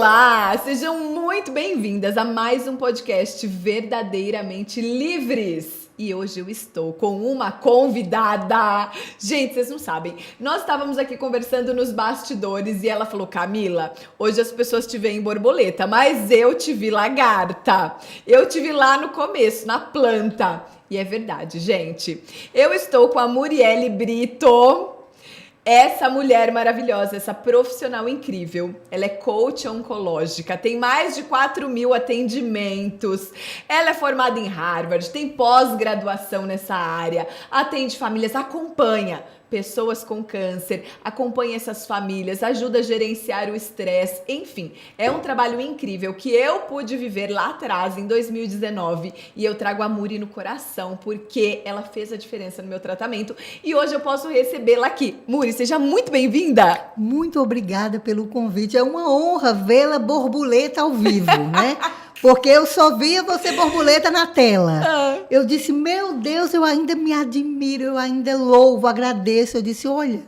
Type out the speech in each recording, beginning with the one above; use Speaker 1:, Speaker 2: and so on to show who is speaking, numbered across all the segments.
Speaker 1: Olá, sejam muito bem-vindas a mais um podcast Verdadeiramente Livres. E hoje eu estou com uma convidada. Gente, vocês não sabem, nós estávamos aqui conversando nos bastidores e ela falou: Camila, hoje as pessoas te veem borboleta, mas eu te vi lagarta. Eu te vi lá no começo, na planta. E é verdade, gente. Eu estou com a Muriele Brito. Essa mulher maravilhosa, essa profissional incrível, ela é coach oncológica, tem mais de 4.000 atendimentos, ela é formada em Harvard, tem pós-graduação nessa área, atende famílias, acompanha pessoas com câncer, acompanha essas famílias, ajuda a gerenciar o estresse, enfim, é um trabalho incrível que eu pude viver lá atrás, em 2019, e eu trago a Muri no coração, porque ela fez a diferença no meu tratamento, e hoje eu posso recebê-la aqui. Muri, seja muito bem-vinda!
Speaker 2: Muito obrigada pelo convite, é uma honra vê-la borboleta ao vivo, né? Porque eu só via você borboleta na tela. Eu disse, meu Deus, eu ainda me admiro, eu ainda louvo, agradeço. Eu disse, olha,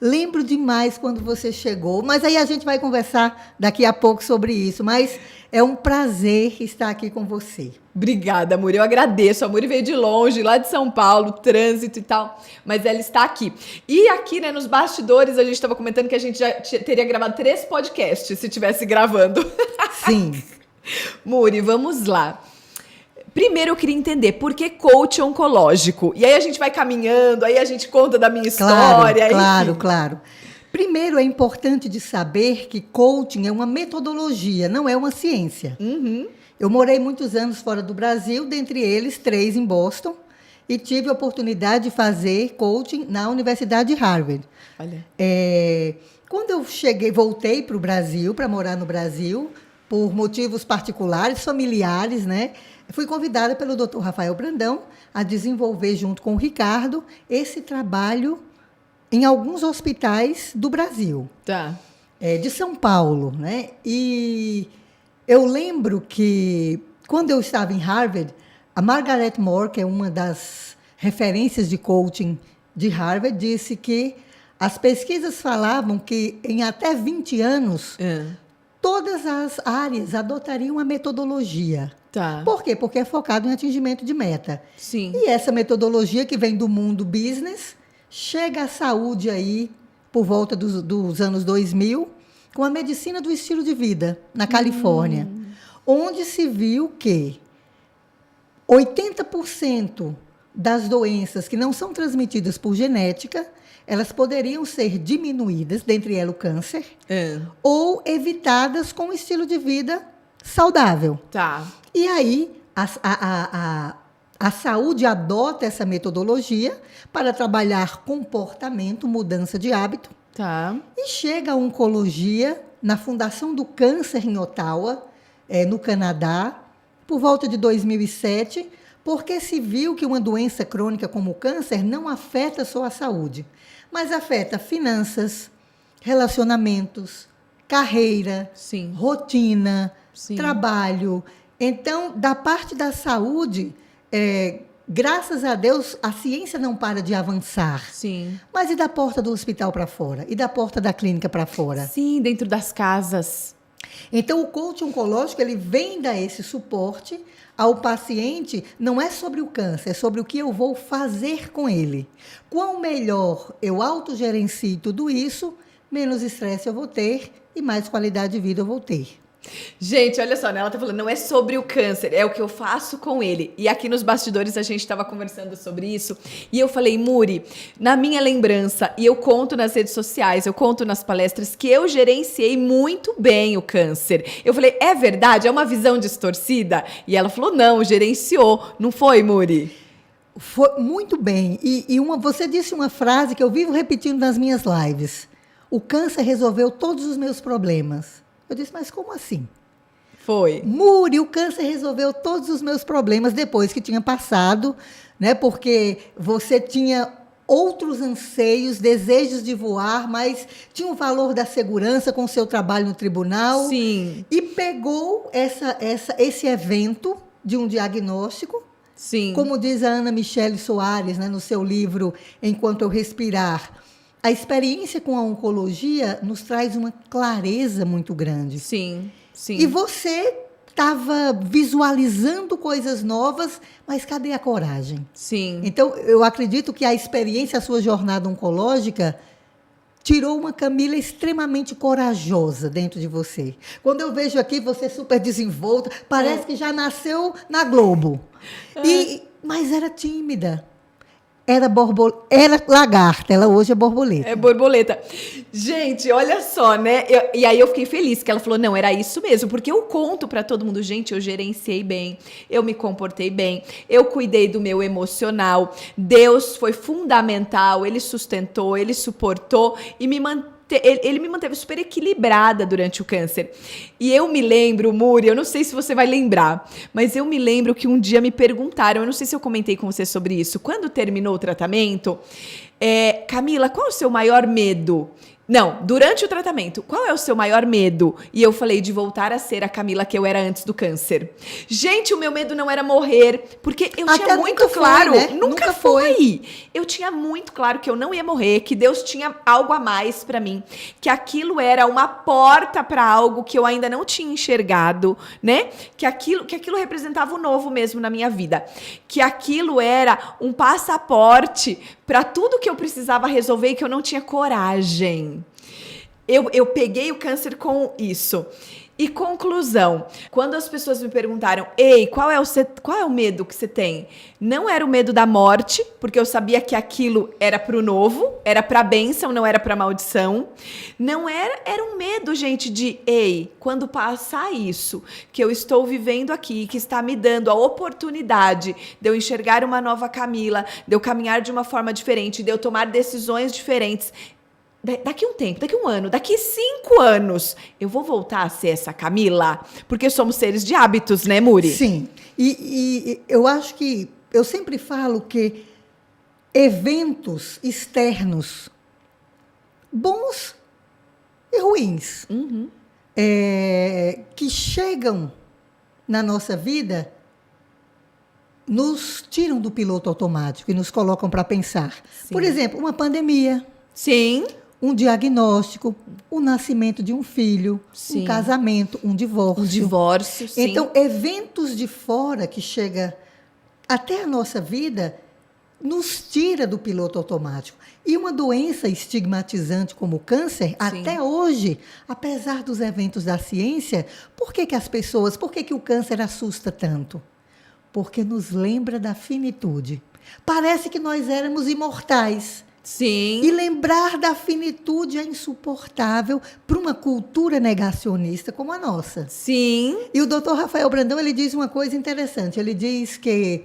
Speaker 2: lembro demais quando você chegou. Mas aí a gente vai conversar daqui a pouco sobre isso. Mas é um prazer estar aqui com você.
Speaker 1: Obrigada, Amor. Eu agradeço. A Amor veio de longe, lá de São Paulo, trânsito e tal, mas ela está aqui. E aqui, né, nos bastidores, a gente estava comentando que a gente já teria gravado 3 podcasts se tivesse gravando.
Speaker 2: Sim.
Speaker 1: Muri, vamos lá. Primeiro eu queria entender por que coach oncológico. E aí a gente vai caminhando, aí a gente conta da minha história.
Speaker 2: Claro. Primeiro é importante de saber que coaching é uma metodologia, não é uma ciência.
Speaker 1: Uhum.
Speaker 2: Eu morei muitos anos fora do Brasil, dentre eles 3 em Boston, e tive a oportunidade de fazer coaching na Universidade de Harvard.
Speaker 1: Olha.
Speaker 2: Quando eu voltei para o Brasil, para morar no Brasil, por motivos particulares, familiares, né? Fui convidada pelo Dr. Rafael Brandão a desenvolver, junto com o Ricardo, esse trabalho em alguns hospitais do Brasil.
Speaker 1: Tá.
Speaker 2: De São Paulo, né? E eu lembro que, quando eu estava em Harvard, a Margaret Moore, que é uma das referências de coaching de Harvard, disse que as pesquisas falavam que, em até 20 anos... todas as áreas adotariam a metodologia.
Speaker 1: Tá.
Speaker 2: Por quê? Porque é focado em atingimento de meta.
Speaker 1: Sim.
Speaker 2: E essa metodologia que vem do mundo business, chega à saúde aí por volta dos anos 2000, com a medicina do estilo de vida, na Califórnia, onde se viu que 80% das doenças que não são transmitidas por genética, elas poderiam ser diminuídas, dentre elas o câncer, ou evitadas com um estilo de vida saudável.
Speaker 1: Tá.
Speaker 2: E aí, a saúde adota essa metodologia para trabalhar comportamento, mudança de hábito.
Speaker 1: Tá.
Speaker 2: E chega a oncologia na Fundação do Câncer em Ottawa, no Canadá, por volta de 2007, porque se viu que uma doença crônica como o câncer não afeta só a saúde, mas afeta finanças, relacionamentos, carreira,
Speaker 1: Sim.
Speaker 2: rotina,
Speaker 1: Sim.
Speaker 2: trabalho. Então, da parte da saúde, graças a Deus, a ciência não para de avançar.
Speaker 1: Sim.
Speaker 2: Mas e da porta do hospital para fora? E da porta da clínica para fora?
Speaker 1: Sim, dentro das casas.
Speaker 2: Então, o coach oncológico, ele vem dar esse suporte ao paciente, não é sobre o câncer, é sobre o que eu vou fazer com ele. Quão melhor eu autogerencio tudo isso, menos estresse eu vou ter e mais qualidade de vida eu vou ter.
Speaker 1: Gente, olha só, né? Ela tá falando, não é sobre o câncer, é o que eu faço com ele. E aqui nos bastidores a gente tava conversando sobre isso. E eu falei, Muri, na minha lembrança, e eu conto nas redes sociais, eu conto nas palestras, que eu gerenciei muito bem o câncer. Eu falei, é verdade? É uma visão distorcida? E ela falou, não, gerenciou. Não foi, Muri?
Speaker 2: Foi muito bem. Você disse uma frase que eu vivo repetindo nas minhas lives. O câncer resolveu todos os meus problemas. Eu disse, mas como assim?
Speaker 1: Foi.
Speaker 2: Muri, o câncer resolveu todos os meus problemas depois que tinha passado, né? Porque você tinha outros anseios, desejos de voar, mas tinha o valor da segurança com o seu trabalho no tribunal.
Speaker 1: Sim.
Speaker 2: E pegou esse evento de um diagnóstico.
Speaker 1: Sim.
Speaker 2: Como diz a Ana Michele Soares, né, no seu livro Enquanto Eu Respirar, a experiência com a oncologia nos traz uma clareza muito grande.
Speaker 1: Sim, sim.
Speaker 2: E você estava visualizando coisas novas, mas cadê a coragem?
Speaker 1: Sim.
Speaker 2: Então, eu acredito que a experiência, a sua jornada oncológica, tirou uma Camila extremamente corajosa dentro de você. Quando eu vejo aqui você super desenvolta, parece que já nasceu na Globo. Mas era tímida. Era lagarta, ela hoje é borboleta.
Speaker 1: É borboleta. Gente, olha só, né? E aí eu fiquei feliz que ela falou, não, era isso mesmo, porque eu conto pra todo mundo, gente, eu gerenciei bem, eu me comportei bem, eu cuidei do meu emocional, Deus foi fundamental, Ele sustentou, Ele suportou e Ele me manteve super equilibrada durante o câncer. E eu me lembro, Muri, eu não sei se você vai lembrar, mas eu me lembro que um dia me perguntaram, eu não sei se eu comentei com você sobre isso, quando terminou o tratamento, Camila, qual é o seu maior medo? Não, durante o tratamento, qual é o seu maior medo? E eu falei de voltar a ser a Camila que eu era antes do câncer. Gente, o meu medo não era morrer, porque eu
Speaker 2: Até
Speaker 1: tinha muito claro,
Speaker 2: foi, né?
Speaker 1: nunca foi. Eu tinha muito claro que eu não ia morrer, que Deus tinha algo a mais pra mim, que aquilo era uma porta pra algo que eu ainda não tinha enxergado, né? Que aquilo representava o novo mesmo na minha vida, que aquilo era um passaporte pra tudo que eu precisava resolver e que eu não tinha coragem. Eu peguei o câncer com isso. E conclusão, quando as pessoas me perguntaram, ei, qual é o medo que você tem? Não era o medo da morte, porque eu sabia que aquilo era pro novo, era pra bênção, não era pra maldição. Não era um medo, gente, de, ei, quando passar isso, que eu estou vivendo aqui, que está me dando a oportunidade de eu enxergar uma nova Camila, de eu caminhar de uma forma diferente, de eu tomar decisões diferentes. Daqui um tempo, daqui um ano, daqui 5 anos, eu vou voltar a ser essa Camila? Porque somos seres de hábitos, né, Muri?
Speaker 2: Sim. E eu acho que... Eu sempre falo que eventos externos, bons e ruins, que chegam na nossa vida, nos tiram do piloto automático e nos colocam para pensar. Sim. Por exemplo, uma pandemia.
Speaker 1: Sim.
Speaker 2: Um diagnóstico, o nascimento de um filho, sim, um casamento, um divórcio.
Speaker 1: Um divórcio, sim.
Speaker 2: Então, eventos de fora que chegam até a nossa vida nos tira do piloto automático. E uma doença estigmatizante como o câncer, sim, até hoje, apesar dos eventos da ciência, por que o câncer assusta tanto? Porque nos lembra da finitude. Parece que nós éramos imortais.
Speaker 1: Sim.
Speaker 2: E lembrar da finitude é insuportável para uma cultura negacionista como a nossa.
Speaker 1: Sim.
Speaker 2: E o doutor Rafael Brandão, ele diz uma coisa interessante. Ele diz que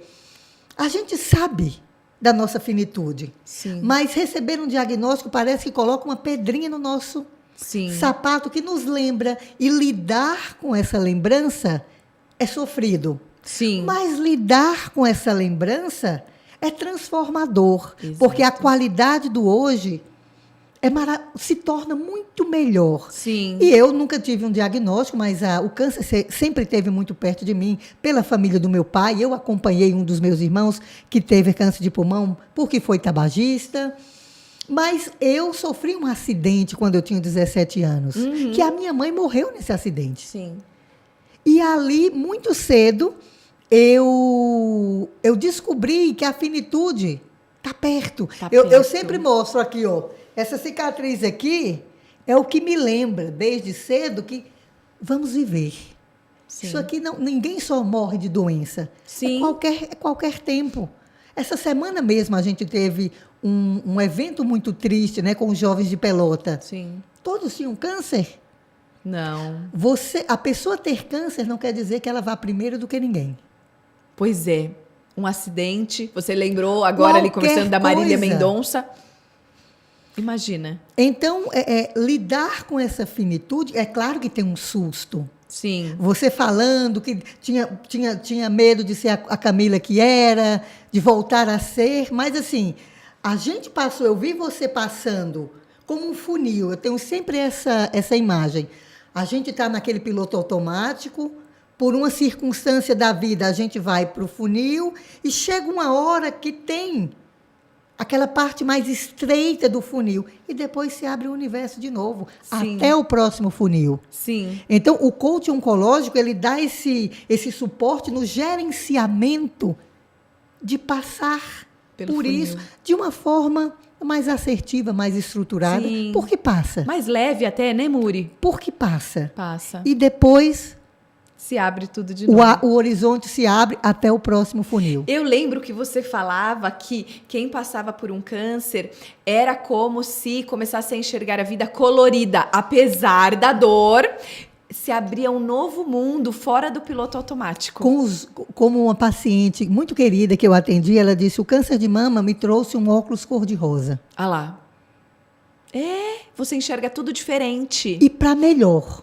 Speaker 2: a gente sabe da nossa finitude, sim, mas receber um diagnóstico parece que coloca uma pedrinha no nosso, sim, sapato que nos lembra. E lidar com essa lembrança é sofrido. Sim. Mas lidar com essa lembrança é transformador, exato, porque a qualidade do hoje se torna muito melhor. Sim. E eu nunca tive um diagnóstico, mas o câncer sempre esteve muito perto de mim, pela família do meu pai. Eu acompanhei um dos meus irmãos que teve câncer de pulmão porque foi tabagista. Mas eu sofri um acidente quando eu tinha 17 anos, que a minha mãe morreu nesse acidente. Sim. E ali, muito cedo, eu descobri que a finitude está perto. Eu sempre mostro aqui, ó, essa cicatriz aqui é o que me lembra, desde cedo, que vamos viver. Sim. Isso aqui, ninguém só morre de doença. Sim. É qualquer tempo. Essa semana mesmo a gente teve um evento muito triste, né, com os jovens de Pelota. Sim. Todos tinham câncer. Não. A pessoa ter câncer não quer dizer que ela vá primeiro do que ninguém.
Speaker 1: Pois é, um acidente, você lembrou agora ali conversando da Marília Mendonça. Imagina.
Speaker 2: Então, lidar com essa finitude, é claro que tem um susto.
Speaker 1: Sim.
Speaker 2: Você falando que tinha medo de ser a Camila que era, de voltar a ser, mas assim, eu vi você passando como um funil, eu tenho sempre essa imagem. A gente está naquele piloto automático, por uma circunstância da vida, a gente vai para o funil e chega uma hora que tem aquela parte mais estreita do funil. E depois se abre o universo de novo,
Speaker 1: Sim.
Speaker 2: até o próximo funil.
Speaker 1: Sim.
Speaker 2: Então, o coach oncológico, ele dá esse suporte no gerenciamento de passar
Speaker 1: Pelo
Speaker 2: por
Speaker 1: funil.
Speaker 2: isso de uma forma mais assertiva, mais estruturada.
Speaker 1: Sim.
Speaker 2: Por que passa?
Speaker 1: Mais leve até, né, Muri?
Speaker 2: Por que passa?
Speaker 1: Passa.
Speaker 2: E depois
Speaker 1: Se abre tudo de novo.
Speaker 2: o horizonte se abre até o próximo funil.
Speaker 1: Eu lembro que você falava que quem passava por um câncer era como se começasse a enxergar a vida colorida. Apesar da dor, se abria um novo mundo fora do piloto automático.
Speaker 2: Como uma paciente muito querida que eu atendi, ela disse, o câncer de mama me trouxe um óculos cor-de-rosa.
Speaker 1: Ah lá. Você enxerga tudo diferente.
Speaker 2: E para melhor.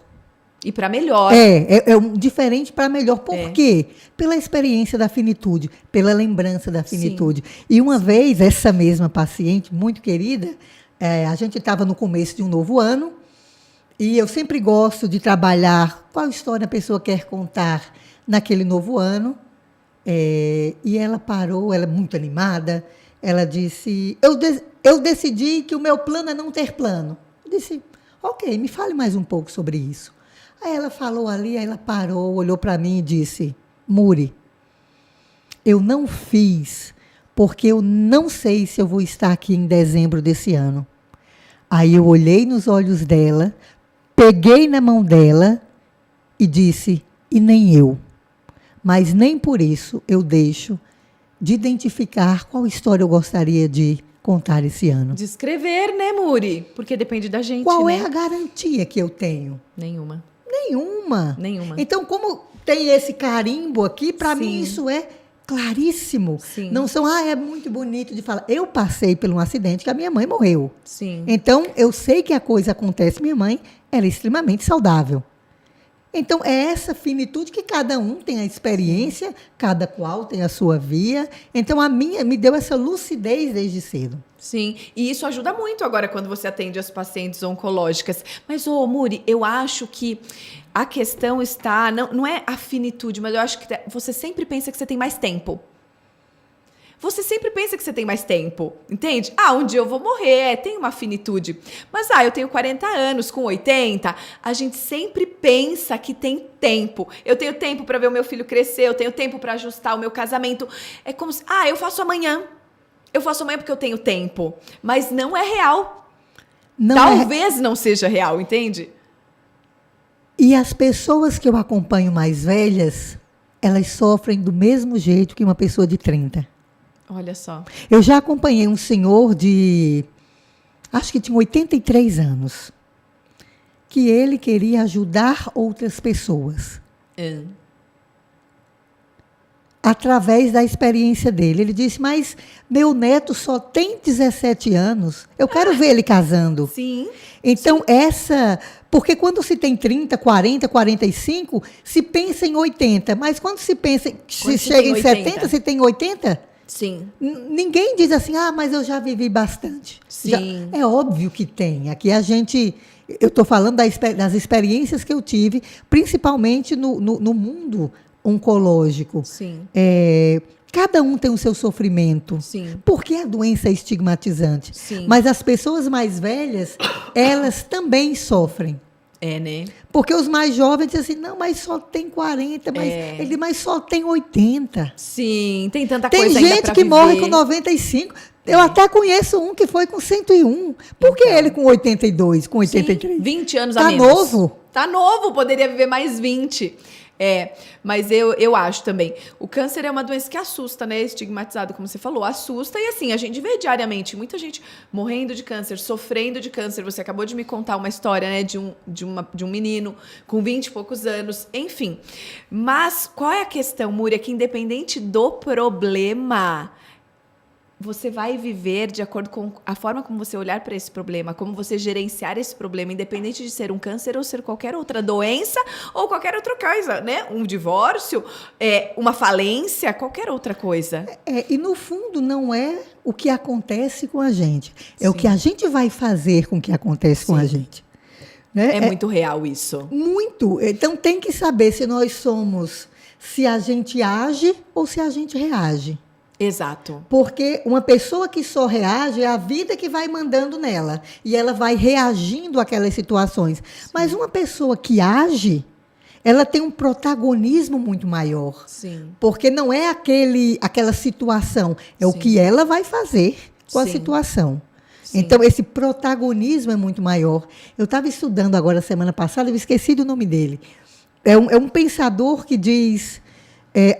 Speaker 1: E para melhor.
Speaker 2: É um diferente para melhor. Por
Speaker 1: É.
Speaker 2: quê? Pela experiência da finitude, pela lembrança da finitude. E uma vez, essa mesma paciente, muito querida, a gente estava no começo de um novo ano, e eu sempre gosto de trabalhar qual história a pessoa quer contar naquele novo ano. E ela parou, ela muito animada, ela disse, eu decidi que o meu plano é não ter plano. Eu disse, ok, me fale mais um pouco sobre isso. Aí ela falou ali, aí ela parou, olhou para mim e disse, Muri, eu não fiz porque eu não sei se eu vou estar aqui em dezembro desse ano. Aí eu olhei nos olhos dela, peguei na mão dela e disse, e nem eu. Mas nem por isso eu deixo de identificar qual história eu gostaria de contar esse ano.
Speaker 1: De escrever, né, Muri? Porque depende da gente,
Speaker 2: Qual
Speaker 1: né?
Speaker 2: é a garantia que eu tenho?
Speaker 1: Nenhuma.
Speaker 2: Nenhuma.
Speaker 1: Nenhuma.
Speaker 2: Então, como tem esse carimbo aqui, para
Speaker 1: Sim.
Speaker 2: mim isso é claríssimo.
Speaker 1: Sim.
Speaker 2: Não são, é muito bonito de falar. Eu passei por um acidente que a minha mãe morreu.
Speaker 1: Sim.
Speaker 2: Então, eu sei que a coisa acontece. Minha mãe era extremamente saudável. Então, é essa finitude que cada um tem a experiência, cada qual tem a sua via. Então, a minha me deu essa lucidez desde cedo.
Speaker 1: Sim, e isso ajuda muito agora quando você atende as pacientes oncológicas. Mas, Muri, eu acho que a questão está... Não é a finitude, mas eu acho que você sempre pensa que você tem mais tempo. Você sempre pensa que você tem mais tempo, entende? Um dia eu vou morrer, tem uma finitude. Mas, eu tenho 40 anos, com 80, a gente sempre pensa que tem tempo. Eu tenho tempo para ver o meu filho crescer, eu tenho tempo para ajustar o meu casamento. É como se, eu faço amanhã. Eu faço amanhã porque eu tenho tempo. Mas não é real. Talvez não seja real, entende?
Speaker 2: E as pessoas que eu acompanho mais velhas, elas sofrem do mesmo jeito que uma pessoa de 30.
Speaker 1: Olha só.
Speaker 2: Eu já acompanhei um senhor acho que tinha 83 anos, que ele queria ajudar outras pessoas. Através da experiência dele. Ele disse, mas meu neto só tem 17 anos, eu quero ver ele casando.
Speaker 1: Sim.
Speaker 2: Então, porque quando se tem 30, 40, 45, se pensa em 80, mas quando se pensa, se chega em 70, se tem 80...
Speaker 1: Sim.
Speaker 2: Ninguém diz assim, mas eu já vivi bastante.
Speaker 1: Sim.
Speaker 2: É óbvio que tem. Aqui eu estou falando das experiências que eu tive, principalmente no mundo oncológico.
Speaker 1: Sim.
Speaker 2: Cada um tem o seu sofrimento.
Speaker 1: Sim.
Speaker 2: Porque a doença é estigmatizante.
Speaker 1: Sim.
Speaker 2: Mas as pessoas mais velhas, elas também sofrem.
Speaker 1: Né?
Speaker 2: Porque os mais jovens dizem assim, não, mas só tem 40, mas só tem 80.
Speaker 1: Sim, tem tanta coisa ainda
Speaker 2: Tem gente
Speaker 1: pra
Speaker 2: que
Speaker 1: viver.
Speaker 2: morre com 95. Eu até conheço um que foi com 101. Por que ele com 82, com 83?
Speaker 1: Sim, 20 anos
Speaker 2: Tá
Speaker 1: a menos.
Speaker 2: novo.
Speaker 1: Tá novo, poderia viver mais 20. Mas eu acho também. O câncer é uma doença que assusta, né? Estigmatizado, como você falou, assusta. E assim, a gente vê diariamente muita gente morrendo de câncer, sofrendo de câncer. Você acabou de me contar uma história, né? De um menino com 20 e poucos anos. Enfim. Mas qual é a questão, Muri? É que independente do problema, você vai viver de acordo com a forma como você olhar para esse problema, como você gerenciar esse problema, independente de ser um câncer ou ser qualquer outra doença ou qualquer outra coisa, né? Um divórcio, uma falência, qualquer outra coisa.
Speaker 2: E no fundo não é o que acontece com a gente, o que a gente vai fazer com o que acontece com a gente. Né?
Speaker 1: É muito real isso.
Speaker 2: Muito. Então tem que saber se a gente age ou se a gente reage.
Speaker 1: Exato.
Speaker 2: Porque uma pessoa que só reage é a vida que vai mandando nela. E ela vai reagindo àquelas situações. Mas uma pessoa que age, ela tem um protagonismo muito maior.
Speaker 1: Sim.
Speaker 2: Porque não é aquela situação, é o
Speaker 1: Sim.
Speaker 2: que ela vai fazer com a
Speaker 1: Sim.
Speaker 2: situação.
Speaker 1: Sim.
Speaker 2: Então, esse protagonismo é muito maior. Eu estava estudando agora, semana passada, eu esqueci do nome dele. É um pensador que diz,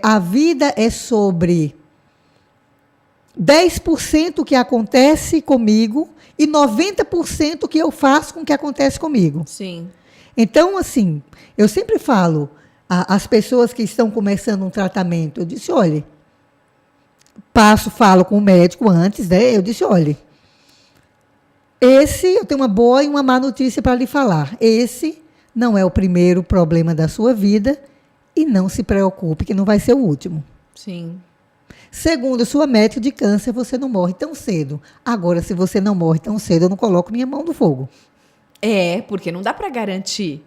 Speaker 2: a vida é sobre 10% o que acontece comigo e 90% o que eu faço com o que acontece comigo.
Speaker 1: Sim.
Speaker 2: Então, assim, eu sempre falo às pessoas que estão começando um tratamento, eu disse, olha, falo com o médico antes, né? Eu disse, olha, eu tenho uma boa e uma má notícia para lhe falar. Esse não é o primeiro problema da sua vida e não se preocupe que não vai ser o último.
Speaker 1: Sim.
Speaker 2: Segundo sua médica de câncer, você não morre tão cedo. Agora, se você não morre tão cedo, eu não coloco minha mão no fogo.
Speaker 1: Porque não dá para garantir.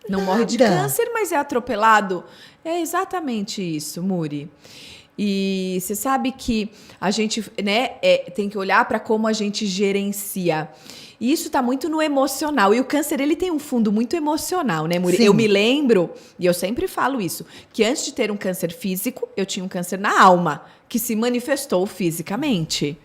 Speaker 1: Não morre de
Speaker 2: Nada.
Speaker 1: câncer, mas é atropelado. É exatamente isso, Muri. E você sabe que a gente, né, tem que olhar para como a gente gerencia. E isso está muito no emocional. E o câncer, ele tem um fundo muito emocional, né, Muri?
Speaker 2: Sim.
Speaker 1: Eu me lembro, e eu sempre falo isso, que antes de ter um câncer físico, eu tinha um câncer na alma, que se manifestou fisicamente,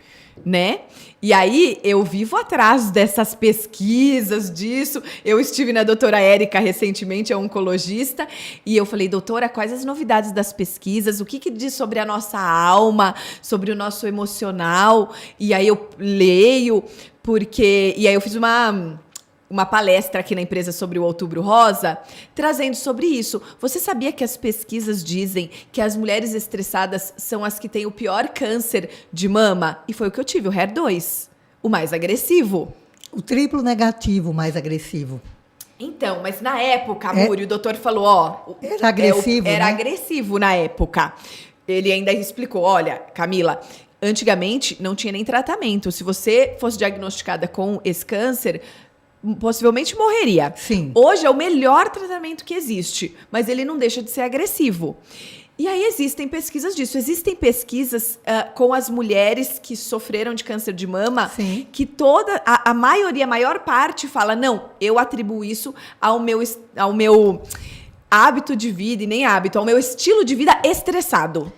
Speaker 1: né? E aí, eu vivo atrás dessas pesquisas, disso. Eu estive na doutora Érica recentemente, é oncologista, e eu falei, doutora, quais as novidades das pesquisas? O que diz sobre a nossa alma, sobre o nosso emocional? E aí eu leio, e aí eu fiz uma palestra aqui na empresa sobre o Outubro Rosa, trazendo sobre isso. Você sabia que as pesquisas dizem que as mulheres estressadas são as que têm o pior câncer de mama? E foi o que eu tive, o HER2, o mais agressivo.
Speaker 2: O triplo negativo mais agressivo.
Speaker 1: Então, mas na época, Muri, o doutor falou,
Speaker 2: Era agressivo,
Speaker 1: era
Speaker 2: né?
Speaker 1: agressivo na época. Ele ainda explicou, olha, Camila, antigamente não tinha nem tratamento. Se você fosse diagnosticada com esse câncer, possivelmente morreria.
Speaker 2: Sim.
Speaker 1: Hoje é o melhor tratamento que existe, mas ele não deixa de ser agressivo. E aí existem pesquisas disso. Existem pesquisas com as mulheres que sofreram de câncer de mama,
Speaker 2: Sim.
Speaker 1: que a maioria, a maior parte fala, não, eu atribuo isso ao meu hábito de vida, e nem hábito, ao meu estilo de vida estressado.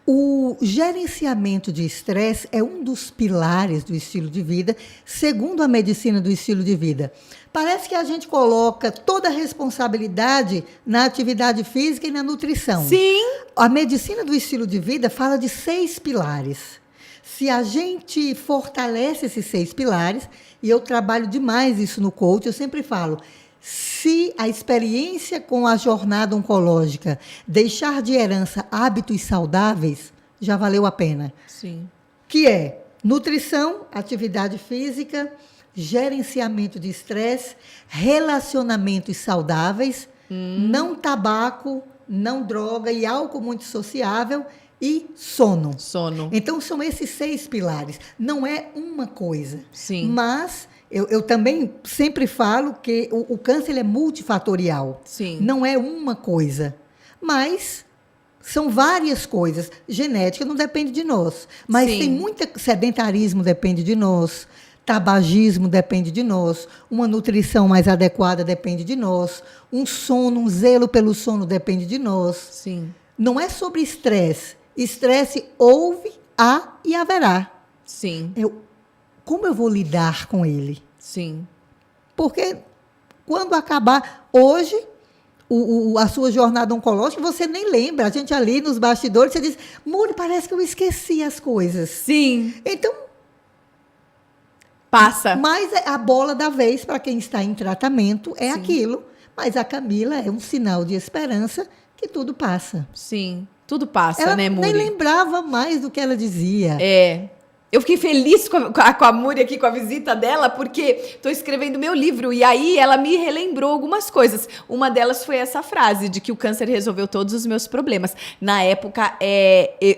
Speaker 2: O gerenciamento de estresse é um dos pilares do estilo de vida, segundo a medicina do estilo de vida. Parece que a gente coloca toda a responsabilidade na atividade física e na nutrição.
Speaker 1: Sim.
Speaker 2: A medicina do estilo de vida fala de 6 pilares. Se a gente fortalece esses 6 pilares, e eu trabalho demais isso no coach, eu sempre falo, se a experiência com a jornada oncológica deixar de herança hábitos saudáveis, já valeu a pena.
Speaker 1: Sim.
Speaker 2: Que é nutrição, atividade física, gerenciamento de estresse, relacionamentos saudáveis, não tabaco, não droga e álcool muito sociável e sono.
Speaker 1: Sono.
Speaker 2: Então, são esses 6 pilares. Não é uma coisa.
Speaker 1: Sim.
Speaker 2: Mas eu também sempre falo que o câncer ele é multifatorial.
Speaker 1: Sim.
Speaker 2: Não é uma coisa. Mas são várias coisas. Genética não depende de nós. Mas
Speaker 1: Sim.
Speaker 2: tem muito sedentarismo depende de nós. Tabagismo depende de nós. Uma nutrição mais adequada depende de nós. Um sono, um zelo pelo sono depende de nós.
Speaker 1: Sim.
Speaker 2: Não é sobre estresse. Estresse houve, há e haverá.
Speaker 1: Sim.
Speaker 2: Como eu vou lidar com ele?
Speaker 1: Sim.
Speaker 2: Porque quando acabar hoje a sua jornada oncológica, você nem lembra. A gente ali nos bastidores, você diz, Muri, parece que eu esqueci as coisas.
Speaker 1: Sim.
Speaker 2: Então,
Speaker 1: passa.
Speaker 2: mas a bola da vez para quem está em tratamento é
Speaker 1: Sim.
Speaker 2: aquilo. Mas a Camila é um sinal de esperança que tudo passa.
Speaker 1: Sim. Tudo passa,
Speaker 2: Ela
Speaker 1: né, Muri?
Speaker 2: nem lembrava mais do que ela dizia.
Speaker 1: Eu fiquei feliz com a Muri aqui, com a visita dela, porque estou escrevendo meu livro e aí ela me relembrou algumas coisas. Uma delas foi essa frase de que o câncer resolveu todos os meus problemas. Na época,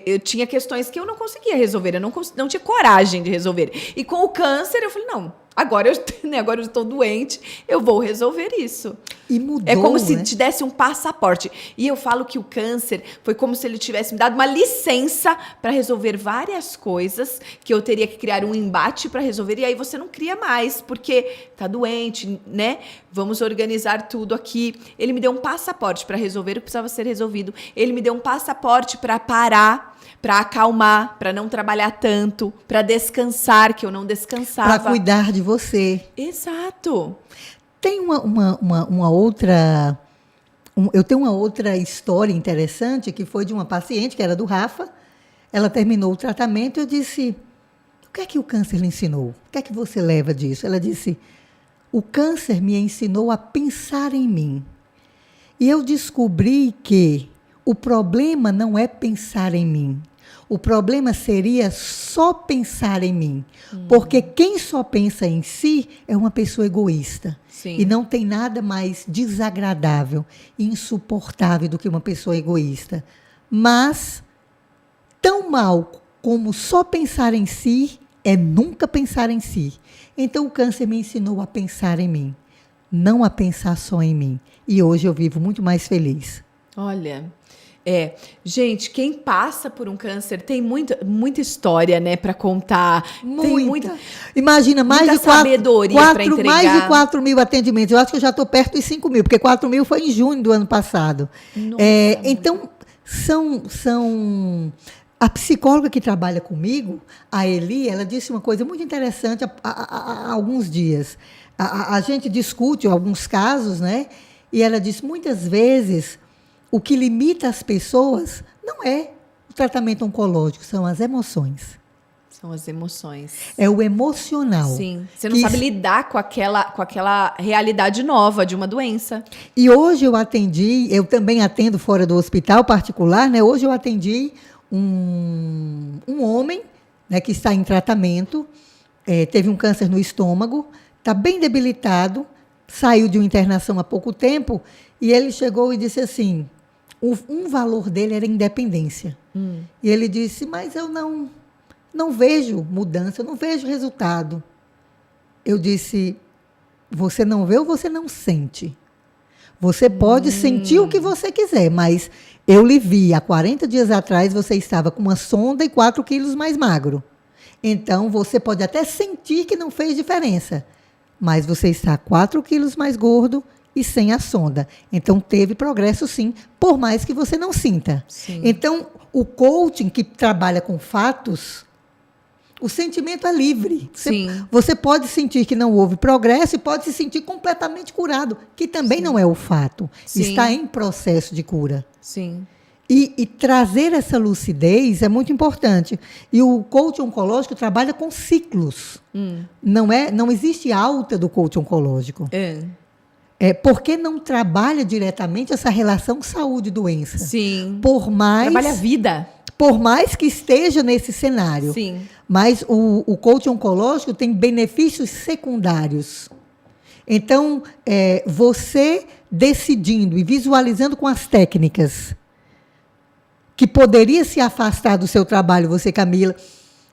Speaker 1: eu tinha questões que eu não conseguia resolver, eu não tinha coragem de resolver. E com o câncer, eu falei, não, agora agora eu estou doente, eu vou resolver isso.
Speaker 2: E mudou,
Speaker 1: É como se
Speaker 2: né?
Speaker 1: te desse um passaporte. E eu falo que o câncer foi como se ele tivesse me dado uma licença para resolver várias coisas que eu teria que criar um embate para resolver. E aí você não cria mais, porque tá doente, né? Vamos organizar tudo aqui. Ele me deu um passaporte para resolver o que precisava ser resolvido. Ele me deu um passaporte para parar, para acalmar, para não trabalhar tanto, para descansar, que eu não descansava.
Speaker 2: Para cuidar de você.
Speaker 1: Exato.
Speaker 2: Tem uma outra... eu tenho uma outra história interessante, que foi de uma paciente, que era do Rafa. Ela terminou o tratamento e eu disse, o que é que o câncer lhe ensinou? O que é que você leva disso? Ela disse, o câncer me ensinou a pensar em mim. E eu descobri que o problema não é pensar em mim. O problema seria só pensar em mim. Porque quem só pensa em si é uma pessoa egoísta.
Speaker 1: Sim.
Speaker 2: E não tem nada mais desagradável e insuportável do que uma pessoa egoísta. Mas, tão mal como só pensar em si, é nunca pensar em si. Então, o câncer me ensinou a pensar em mim, não a pensar só em mim. E hoje eu vivo muito mais feliz.
Speaker 1: Olha, gente, quem passa por um câncer tem muita história, né, para contar. Tem muita.
Speaker 2: Imagina, mais
Speaker 1: muita
Speaker 2: de 4,
Speaker 1: sabedoria pra entregar.
Speaker 2: mais de 4 mil atendimentos. Eu acho que eu já estou perto dos 5 mil, porque 4 mil foi em junho do ano passado.
Speaker 1: Nossa,
Speaker 2: então, são a psicóloga que trabalha comigo, a Eli, ela disse uma coisa muito interessante há alguns dias. A gente discute alguns casos, né? E ela disse, muitas vezes, o que limita as pessoas não é o tratamento oncológico, são as emoções.
Speaker 1: São as emoções.
Speaker 2: É o emocional.
Speaker 1: Sim. Você não sabe lidar com aquela realidade nova de uma doença.
Speaker 2: E hoje eu também atendo fora do hospital particular, né? Hoje eu atendi um homem, né, que está em tratamento, teve um câncer no estômago, está bem debilitado, saiu de uma internação há pouco tempo, e ele chegou e disse assim, um valor dele era independência. E ele disse, mas eu não vejo mudança, eu não vejo resultado. Eu disse, você não vê ou você não sente? Você pode sentir o que você quiser, mas eu lhe vi, há 40 dias atrás, você estava com uma sonda e 4 quilos mais magro. Então, você pode até sentir que não fez diferença, mas você está 4 quilos mais gordo e sem a sonda. Então, teve progresso sim, por mais que você não sinta.
Speaker 1: Sim.
Speaker 2: Então, o coaching que trabalha com fatos, o sentimento é livre. Você pode sentir que não houve progresso e pode se sentir completamente curado, que também não é o fato.
Speaker 1: Sim.
Speaker 2: Está em processo de cura.
Speaker 1: Sim.
Speaker 2: E trazer essa lucidez é muito importante. E o coach oncológico trabalha com ciclos. Não existe alta do coach oncológico. Porque não trabalha diretamente essa relação saúde-doença.
Speaker 1: Sim.
Speaker 2: Trabalha
Speaker 1: a vida.
Speaker 2: Por mais que esteja nesse cenário.
Speaker 1: Sim.
Speaker 2: Mas o coach oncológico tem benefícios secundários. Então, você decidindo e visualizando com as técnicas que poderia se afastar do seu trabalho, você, Camila,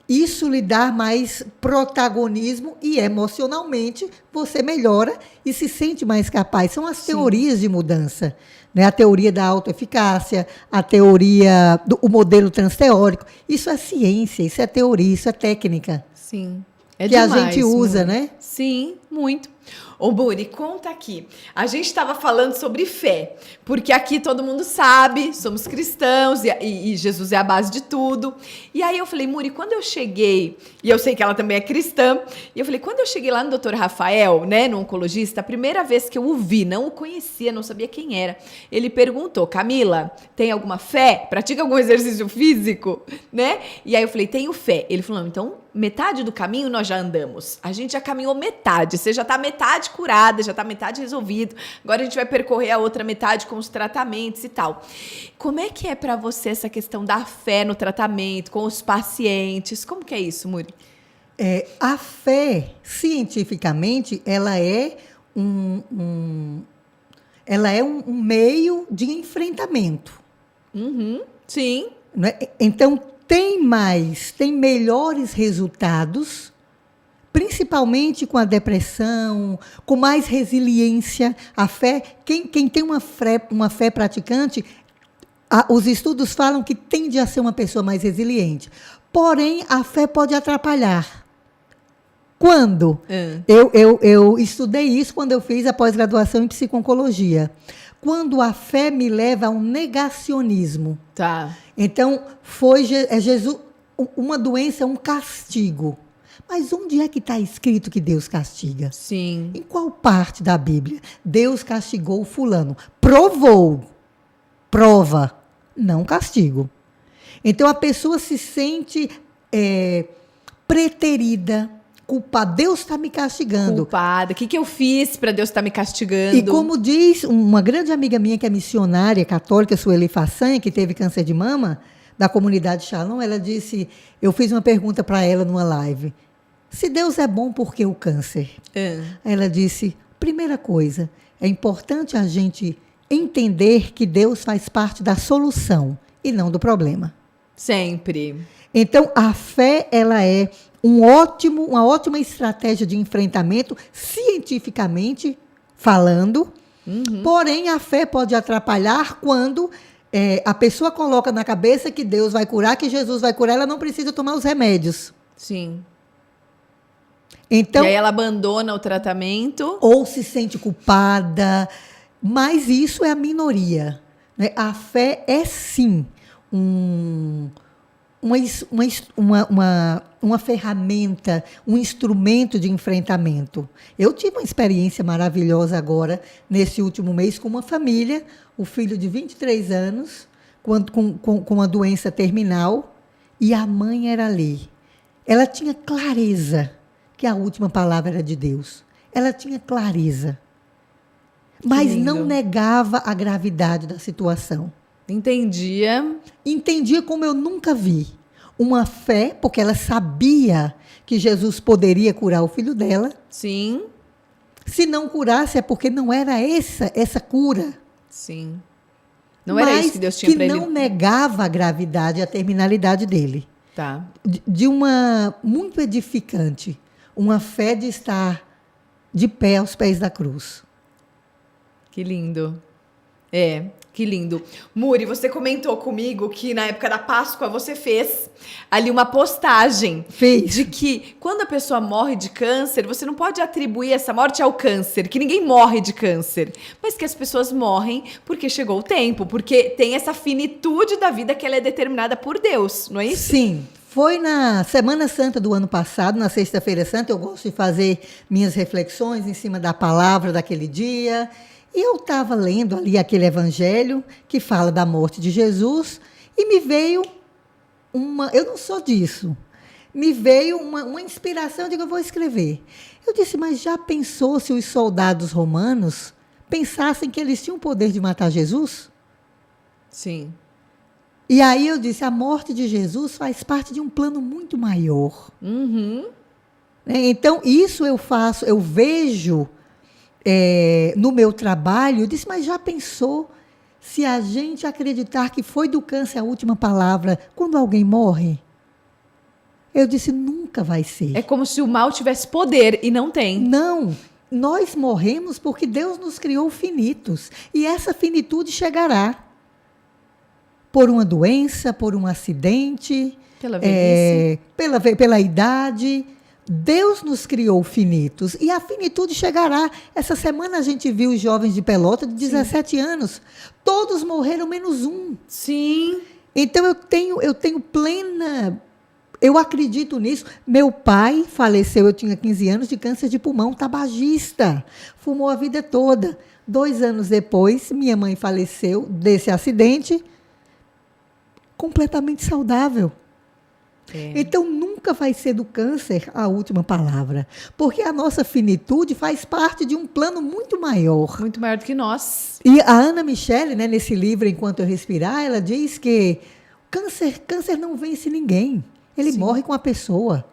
Speaker 2: isso lhe dá mais protagonismo e emocionalmente você melhora e se sente mais capaz. São as teorias de mudança, né? A teoria da autoeficácia, a teoria do modelo transteórico. Isso é ciência, isso é teoria, isso é técnica.
Speaker 1: Sim.
Speaker 2: Que a gente usa, né?
Speaker 1: Sim, muito. Ô, Muri, conta aqui. A gente estava falando sobre fé, porque aqui todo mundo sabe, somos cristãos e Jesus é a base de tudo. E aí eu falei, Muri, quando eu cheguei, e eu sei que ela também é cristã, e eu falei, quando eu cheguei lá no Dr. Rafael, né, no oncologista, a primeira vez que eu o vi, não o conhecia, não sabia quem era, ele perguntou, Camila, tem alguma fé? Pratica algum exercício físico? Né? E aí eu falei, tenho fé. Ele falou, não, então metade do caminho nós já andamos. A gente já caminhou metade. Você já está metade curada, já está metade resolvido. Agora a gente vai percorrer a outra metade com os tratamentos e tal. Como é que é para você essa questão da fé no tratamento, com os pacientes? Como que é isso, Muri?
Speaker 2: A fé, cientificamente, ela é um meio de enfrentamento.
Speaker 1: Sim.
Speaker 2: Não é? Então, tem melhores resultados principalmente com a depressão, com mais resiliência. A fé, quem tem uma fé praticante, os estudos falam que tende a ser uma pessoa mais resiliente. Porém, a fé pode atrapalhar. Quando? Eu estudei isso quando eu fiz a pós-graduação em psico-oncologia. Quando a fé me leva a um negacionismo.
Speaker 1: Tá.
Speaker 2: Então, Jesus, uma doença é um castigo. Mas onde é que está escrito que Deus castiga?
Speaker 1: Sim.
Speaker 2: Em qual parte da Bíblia? Deus castigou fulano. Provou. Prova. Não castigo. Então, a pessoa se sente preterida, culpada. Deus está me castigando.
Speaker 1: Culpada. O que eu fiz para Deus estar me castigando?
Speaker 2: E como diz uma grande amiga minha que é missionária católica, Sueli Façanha, que teve câncer de mama, da comunidade Shalom, ela disse, eu fiz uma pergunta para ela numa live, se Deus é bom, por que o câncer? Ela disse, primeira coisa, é importante a gente entender que Deus faz parte da solução e não do problema.
Speaker 1: Sempre. Então,
Speaker 2: a fé, ela é uma ótima estratégia de enfrentamento, cientificamente falando, porém, a fé pode atrapalhar quando a pessoa coloca na cabeça que Deus vai curar, que Jesus vai curar, ela não precisa tomar os remédios.
Speaker 1: Sim.
Speaker 2: Então,
Speaker 1: e aí ela abandona o tratamento.
Speaker 2: Ou se sente culpada, mas isso é a minoria. Né? A fé é, sim, uma ferramenta, um instrumento de enfrentamento. Eu tive uma experiência maravilhosa agora, nesse último mês, com uma família, o filho de 23 anos, com uma doença terminal, e a mãe era ali. Ela tinha clareza que a última palavra era de Deus. Ela tinha clareza, mas não negava a gravidade da situação.
Speaker 1: Entendia
Speaker 2: como eu nunca vi. Uma fé, porque ela sabia que Jesus poderia curar o filho dela.
Speaker 1: Sim.
Speaker 2: Se não curasse, é porque não era essa cura.
Speaker 1: Sim. Não era isso que Deus tinha para ele.
Speaker 2: Que não negava a gravidade e a terminalidade dele.
Speaker 1: Tá.
Speaker 2: De uma muito edificante. Uma fé de estar de pé aos pés da cruz.
Speaker 1: Que lindo. Que lindo. Muri, você comentou comigo que na época da Páscoa você fez ali uma postagem.
Speaker 2: Fiz.
Speaker 1: De que quando a pessoa morre de câncer, você não pode atribuir essa morte ao câncer, que ninguém morre de câncer, mas que as pessoas morrem porque chegou o tempo, porque tem essa finitude da vida que ela é determinada por Deus, não é isso?
Speaker 2: Sim. Foi na Semana Santa do ano passado, na Sexta-feira Santa, eu gosto de fazer minhas reflexões em cima da palavra daquele dia. E eu estava lendo ali aquele evangelho que fala da morte de Jesus e me veio eu não sou disso, me veio uma inspiração, eu digo, eu vou escrever. Eu disse, mas já pensou se os soldados romanos pensassem que eles tinham o poder de matar Jesus?
Speaker 1: Sim.
Speaker 2: E aí eu disse, a morte de Jesus faz parte de um plano muito maior. Então, isso eu vejo no meu trabalho. Eu disse, mas já pensou se a gente acreditar que foi do câncer a última palavra quando alguém morre? Eu disse, nunca vai ser.
Speaker 1: É como se o mal tivesse poder e não tem.
Speaker 2: Não, nós morremos porque Deus nos criou finitos. E essa finitude chegará. Por uma doença, por um acidente,
Speaker 1: pela velhice,
Speaker 2: pela idade. Deus nos criou finitos e a finitude chegará. Essa semana a gente viu os jovens de Pelota de 17 anos. Todos morreram, menos um.
Speaker 1: Sim.
Speaker 2: Então eu tenho plena... Eu acredito nisso. Meu pai faleceu, eu tinha 15 anos, de câncer de pulmão, tabagista. Fumou a vida toda. 2 anos depois, minha mãe faleceu desse acidente, completamente saudável. Então, nunca vai ser do câncer a última palavra, porque a nossa finitude faz parte de um plano muito maior.
Speaker 1: Muito maior do que nós.
Speaker 2: E a Ana Michele, né, nesse livro, Enquanto Eu Respirar, ela diz que câncer não vence ninguém. Ele morre com a pessoa.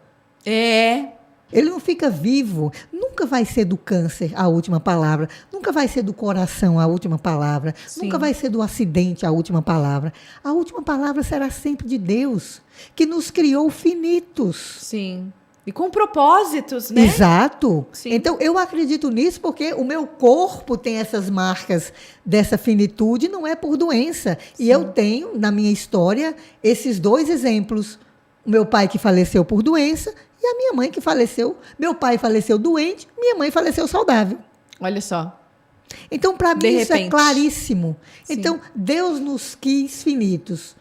Speaker 2: Ele não fica vivo. Nunca vai ser do câncer a última palavra. Nunca vai ser do coração a última palavra. Nunca vai ser do acidente a última palavra. A última palavra será sempre de Deus, que nos criou finitos.
Speaker 1: Sim. E com propósitos, né?
Speaker 2: Exato.
Speaker 1: Sim.
Speaker 2: Então, eu acredito nisso porque o meu corpo tem essas marcas dessa finitude, não é por doença.
Speaker 1: Sim.
Speaker 2: E eu tenho, na minha história, esses 2 exemplos. O meu pai que faleceu por doença e a minha mãe que faleceu. Meu pai faleceu doente, minha mãe faleceu saudável.
Speaker 1: Olha só.
Speaker 2: Então, para mim,
Speaker 1: De
Speaker 2: isso é
Speaker 1: repente.
Speaker 2: claríssimo.
Speaker 1: Sim.
Speaker 2: Então, Deus nos quis finitos.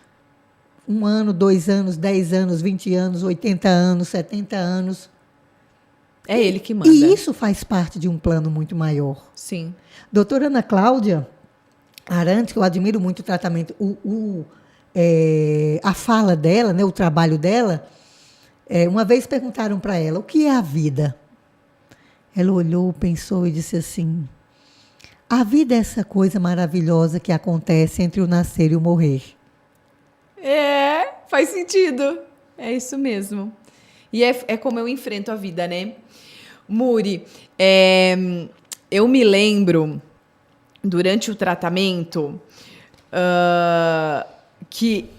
Speaker 2: 1 ano, 2 anos, 10 anos, 20 anos, 80 anos, 70 anos.
Speaker 1: É ele que manda.
Speaker 2: E isso faz parte de um plano muito maior.
Speaker 1: Sim.
Speaker 2: Doutora Ana Cláudia Arantes, que eu admiro muito o tratamento, a fala dela, né, o trabalho dela, uma vez perguntaram para ela, o que é a vida? Ela olhou, pensou e disse assim, a vida é essa coisa maravilhosa que acontece entre o nascer e o morrer.
Speaker 1: Faz sentido. É isso mesmo. E é como eu enfrento a vida, né? Muri, eu me lembro, durante o tratamento, que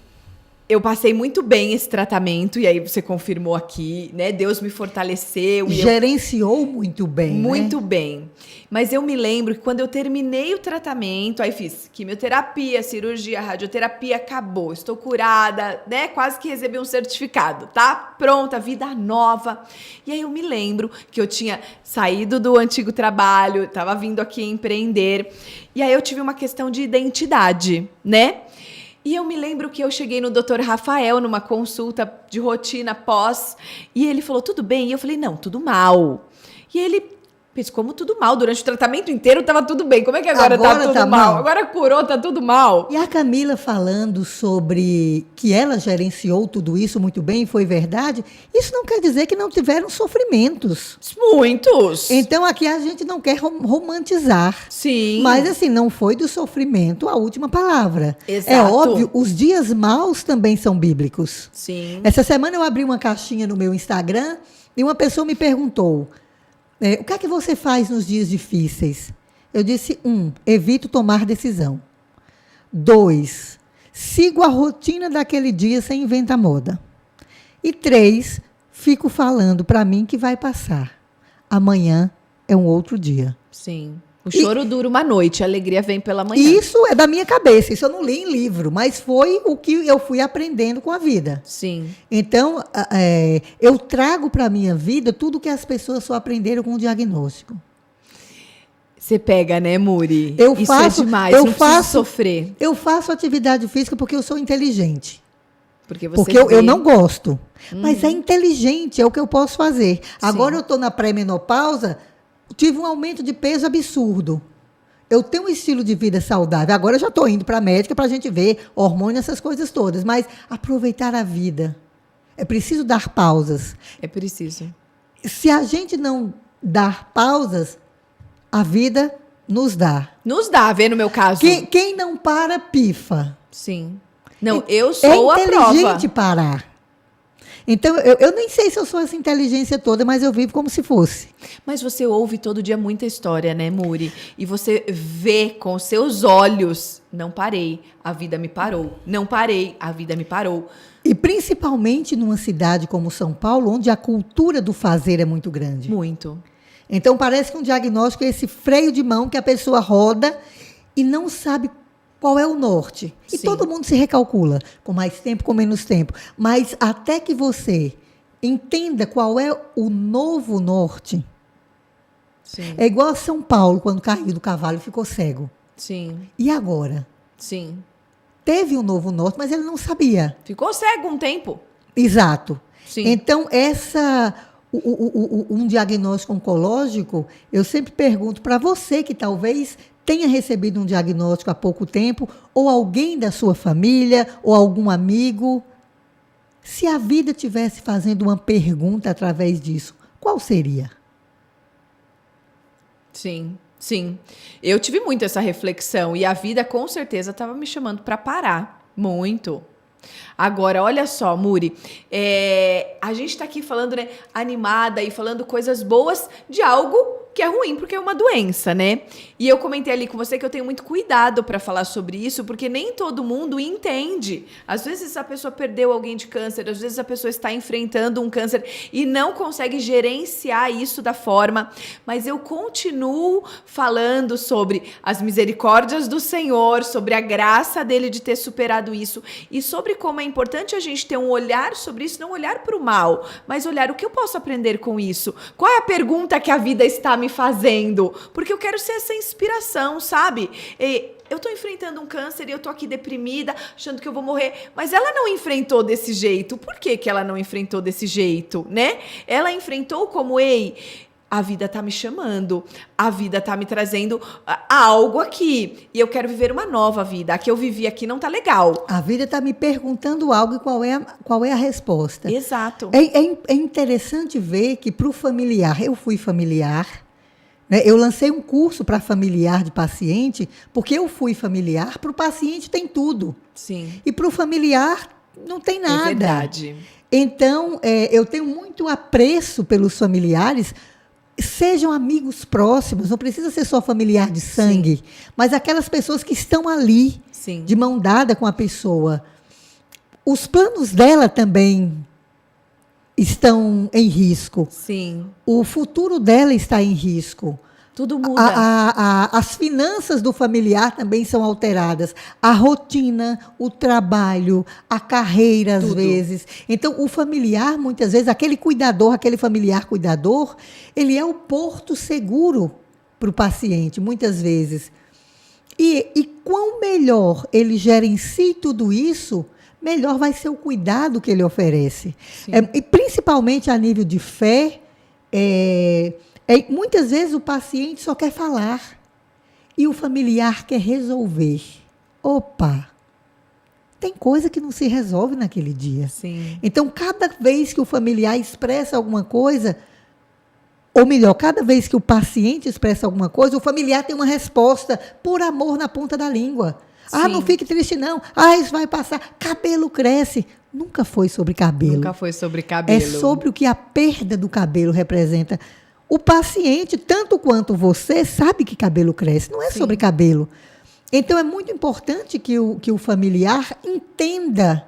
Speaker 1: eu passei muito bem esse tratamento, e aí você confirmou aqui, né? Deus me fortaleceu.
Speaker 2: Gerenciou muito bem,
Speaker 1: muito
Speaker 2: né?
Speaker 1: bem. Mas eu me lembro que quando eu terminei o tratamento, aí fiz quimioterapia, cirurgia, radioterapia, acabou. Estou curada, né? Quase que recebi um certificado, tá? Pronta, vida nova. E aí eu me lembro que eu tinha saído do antigo trabalho, estava vindo aqui empreender. E aí eu tive uma questão de identidade, né? E eu me lembro que eu cheguei no Dr. Rafael numa consulta de rotina pós, e ele falou, tudo bem? E eu falei, não, tudo mal. E ele fez, como tudo mal? Durante o tratamento inteiro estava tudo bem. Como é que agora tá tudo mal?
Speaker 2: mal?
Speaker 1: Agora curou, tá tudo mal.
Speaker 2: E a Camila falando sobre que ela gerenciou tudo isso muito bem, foi verdade, isso não quer dizer que não tiveram sofrimentos.
Speaker 1: Muitos.
Speaker 2: Então aqui a gente não quer romantizar.
Speaker 1: Sim.
Speaker 2: Mas assim, não foi do sofrimento a última palavra.
Speaker 1: Exato.
Speaker 2: É óbvio, os dias maus também são bíblicos.
Speaker 1: Sim.
Speaker 2: Essa semana eu abri uma caixinha no meu Instagram e uma pessoa me perguntou, o que é que você faz nos dias difíceis? Eu disse, 1, evito tomar decisão. 2, sigo a rotina daquele dia sem inventar moda. E 3, fico falando para mim que vai passar. Amanhã é um outro dia.
Speaker 1: Sim. O choro dura uma noite, a alegria vem pela manhã.
Speaker 2: Isso é da minha cabeça, isso eu não li em livro, mas foi o que eu fui aprendendo com a vida.
Speaker 1: Sim.
Speaker 2: Então, eu trago para a minha vida tudo que as pessoas só aprenderam com o diagnóstico.
Speaker 1: Você pega, né, Muri?
Speaker 2: Eu
Speaker 1: Isso
Speaker 2: faço,
Speaker 1: é demais,
Speaker 2: eu
Speaker 1: não
Speaker 2: faço,
Speaker 1: precisa sofrer.
Speaker 2: Eu faço atividade física porque eu sou inteligente.
Speaker 1: Porque
Speaker 2: eu não gosto. Mas é inteligente, é o que eu posso fazer. Agora eu estou na pré-menopausa, tive um aumento de peso absurdo. Eu tenho um estilo de vida saudável. Agora eu já estou indo para a médica para a gente ver hormônio, essas coisas todas. Mas aproveitar a vida. É preciso dar pausas.
Speaker 1: É preciso.
Speaker 2: Se a gente não dar pausas, a vida nos dá.
Speaker 1: Nos dá, vê no meu caso.
Speaker 2: Quem não para, pifa.
Speaker 1: Sim. Não, eu sou a prova.
Speaker 2: É inteligente parar. Então, eu nem sei se eu sou essa inteligência toda, mas eu vivo como se fosse.
Speaker 1: Mas você ouve todo dia muita história, né, Muri? E você vê com seus olhos, não parei, a vida me parou. Não parei, a vida me parou.
Speaker 2: E principalmente numa cidade como São Paulo, onde a cultura do fazer é muito grande.
Speaker 1: Muito.
Speaker 2: Então, parece que um diagnóstico é esse freio de mão que a pessoa roda e não sabe qual é o norte. E
Speaker 1: Sim.
Speaker 2: todo mundo se recalcula, com mais tempo, com menos tempo. Mas até que você entenda qual é o novo norte,
Speaker 1: Sim.
Speaker 2: é igual a São Paulo, quando caiu do cavalo e ficou cego.
Speaker 1: Sim.
Speaker 2: E agora?
Speaker 1: Sim.
Speaker 2: Teve um novo norte, mas ele não
Speaker 1: Ficou cego um tempo.
Speaker 2: Exato.
Speaker 1: Sim.
Speaker 2: Então, um diagnóstico oncológico, eu sempre pergunto para você que talvez tenha recebido um diagnóstico há pouco tempo, ou alguém da sua família, ou algum amigo, se a vida estivesse fazendo uma pergunta através disso, qual seria?
Speaker 1: Sim, sim. Eu tive muito essa reflexão e a vida com certeza estava me chamando para parar. Muito. Agora, olha só, Muri, a gente está aqui falando, né, animada e falando coisas boas de algo que é ruim, porque é uma doença, né? E eu comentei ali com você que eu tenho muito cuidado para falar sobre isso, porque nem todo mundo entende. Às vezes a pessoa perdeu alguém de câncer, às vezes a pessoa está enfrentando um câncer e não consegue gerenciar isso da forma, mas eu continuo falando sobre as misericórdias do Senhor, sobre a graça dele de ter superado isso e sobre como é importante a gente ter um olhar sobre isso, não olhar para o mal, mas olhar o que eu posso aprender com isso. Qual é a pergunta que a vida está me fazendo? Porque eu quero ser essa inspiração, sabe? Eu tô enfrentando um câncer e eu tô aqui deprimida, achando que eu vou morrer, mas ela não enfrentou desse jeito. Por que que ela não enfrentou desse jeito, né? Ela enfrentou como, ei, a vida tá me chamando, a vida tá me trazendo algo aqui, e eu quero viver uma nova vida. A que eu vivi aqui não tá legal.
Speaker 2: A vida está me perguntando algo e qual é a resposta.
Speaker 1: Exato.
Speaker 2: É interessante ver que para o familiar, eu fui familiar, né? Eu lancei um curso para familiar de paciente, porque eu fui familiar, para o paciente tem tudo.
Speaker 1: Sim.
Speaker 2: E para o familiar não tem nada.
Speaker 1: É verdade.
Speaker 2: Então, eu tenho muito apreço pelos familiares. Sejam amigos próximos, não precisa ser só familiar de sangue, mas aquelas pessoas que estão ali,
Speaker 1: Sim.
Speaker 2: de mão dada com a pessoa. Os planos dela também estão em risco.
Speaker 1: Sim.
Speaker 2: O futuro dela está em risco.
Speaker 1: Tudo muda.
Speaker 2: As finanças do familiar também são alteradas. A rotina, o trabalho, a carreira, às vezes. Então, o familiar, muitas vezes, aquele cuidador, aquele familiar cuidador, ele é o porto seguro para o paciente, muitas vezes. E quão melhor ele gerencia tudo isso, melhor vai ser o cuidado que ele oferece. E principalmente a nível de fé, muitas vezes o paciente só quer falar e o familiar quer resolver. Opa! Tem coisa que não se resolve naquele dia.
Speaker 1: Sim.
Speaker 2: Então, cada vez que o familiar expressa alguma coisa, ou melhor, cada vez que o paciente expressa alguma coisa, o familiar tem uma resposta por amor na ponta da língua.
Speaker 1: Sim.
Speaker 2: Ah, não fique triste não. Ah, isso vai passar. Cabelo cresce. Nunca foi sobre cabelo.
Speaker 1: Nunca foi sobre cabelo.
Speaker 2: É sobre o que a perda do cabelo representa. O paciente, tanto quanto você, sabe que cabelo cresce. Não é sobre cabelo. Então, é muito importante que o familiar entenda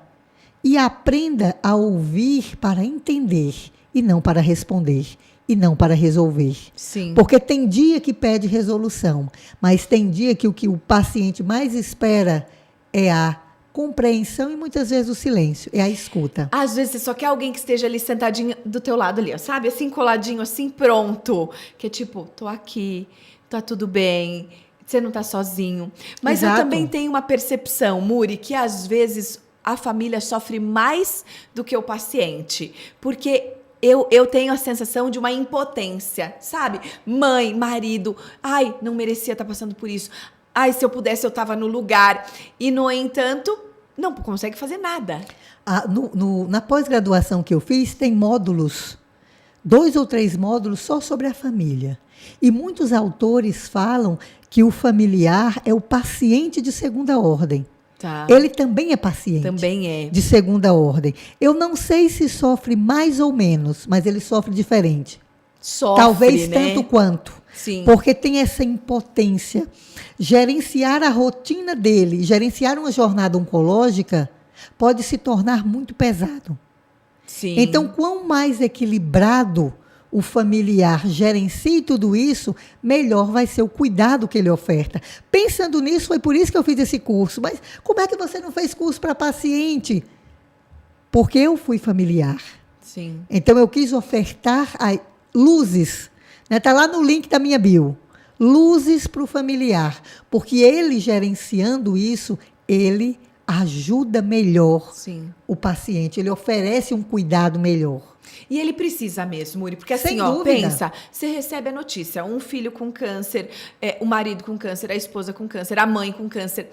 Speaker 2: e aprenda a ouvir para entender e não para responder. E não para resolver.
Speaker 1: Sim.
Speaker 2: Porque tem dia que pede resolução, mas tem dia que o paciente mais espera é a compreensão e muitas vezes o silêncio, é a escuta.
Speaker 1: Às vezes você só quer alguém que esteja ali sentadinho do teu lado ali, ó, sabe? Assim, coladinho, assim, pronto. Que é tipo, tô aqui, tá tudo bem, você não tá sozinho. Mas
Speaker 2: Exato.
Speaker 1: Eu também tenho uma percepção, Muri, que às vezes a família sofre mais do que o paciente. Porque eu tenho a sensação de uma impotência, sabe? Mãe, marido, ai, não merecia estar passando por isso. Ai, se eu pudesse, eu estava no lugar. E, no entanto, não consegue fazer nada.
Speaker 2: Na pós-graduação que eu fiz, tem módulos, 2 ou 3 módulos só sobre a família. E muitos autores falam que o familiar é o paciente de segunda ordem.
Speaker 1: Tá.
Speaker 2: Ele também é paciente.
Speaker 1: Também é.
Speaker 2: De segunda ordem. Eu não sei se sofre mais ou menos, mas ele sofre diferente.
Speaker 1: Sofre,
Speaker 2: talvez
Speaker 1: né?
Speaker 2: tanto quanto.
Speaker 1: Sim.
Speaker 2: Porque tem essa impotência. Gerenciar a rotina dele, gerenciar uma jornada oncológica, pode se tornar muito pesado.
Speaker 1: Sim.
Speaker 2: Então, quanto mais equilibrado o familiar gerencie tudo isso, melhor vai ser o cuidado que ele oferta. Pensando nisso, foi por isso que eu fiz esse curso. Mas como é que você não fez curso para paciente? Porque eu fui familiar.
Speaker 1: Sim.
Speaker 2: Então, eu quis ofertar luzes. Está lá no link da minha bio. Luzes para o familiar. Porque ele gerenciando isso, ele ajuda melhor o paciente. Ele oferece um cuidado melhor.
Speaker 1: E ele precisa mesmo, Muri, porque assim,
Speaker 2: Sem
Speaker 1: ó,
Speaker 2: dúvida.
Speaker 1: pensa, você recebe a notícia, um filho com câncer, o marido com câncer, a esposa com câncer, a mãe com câncer.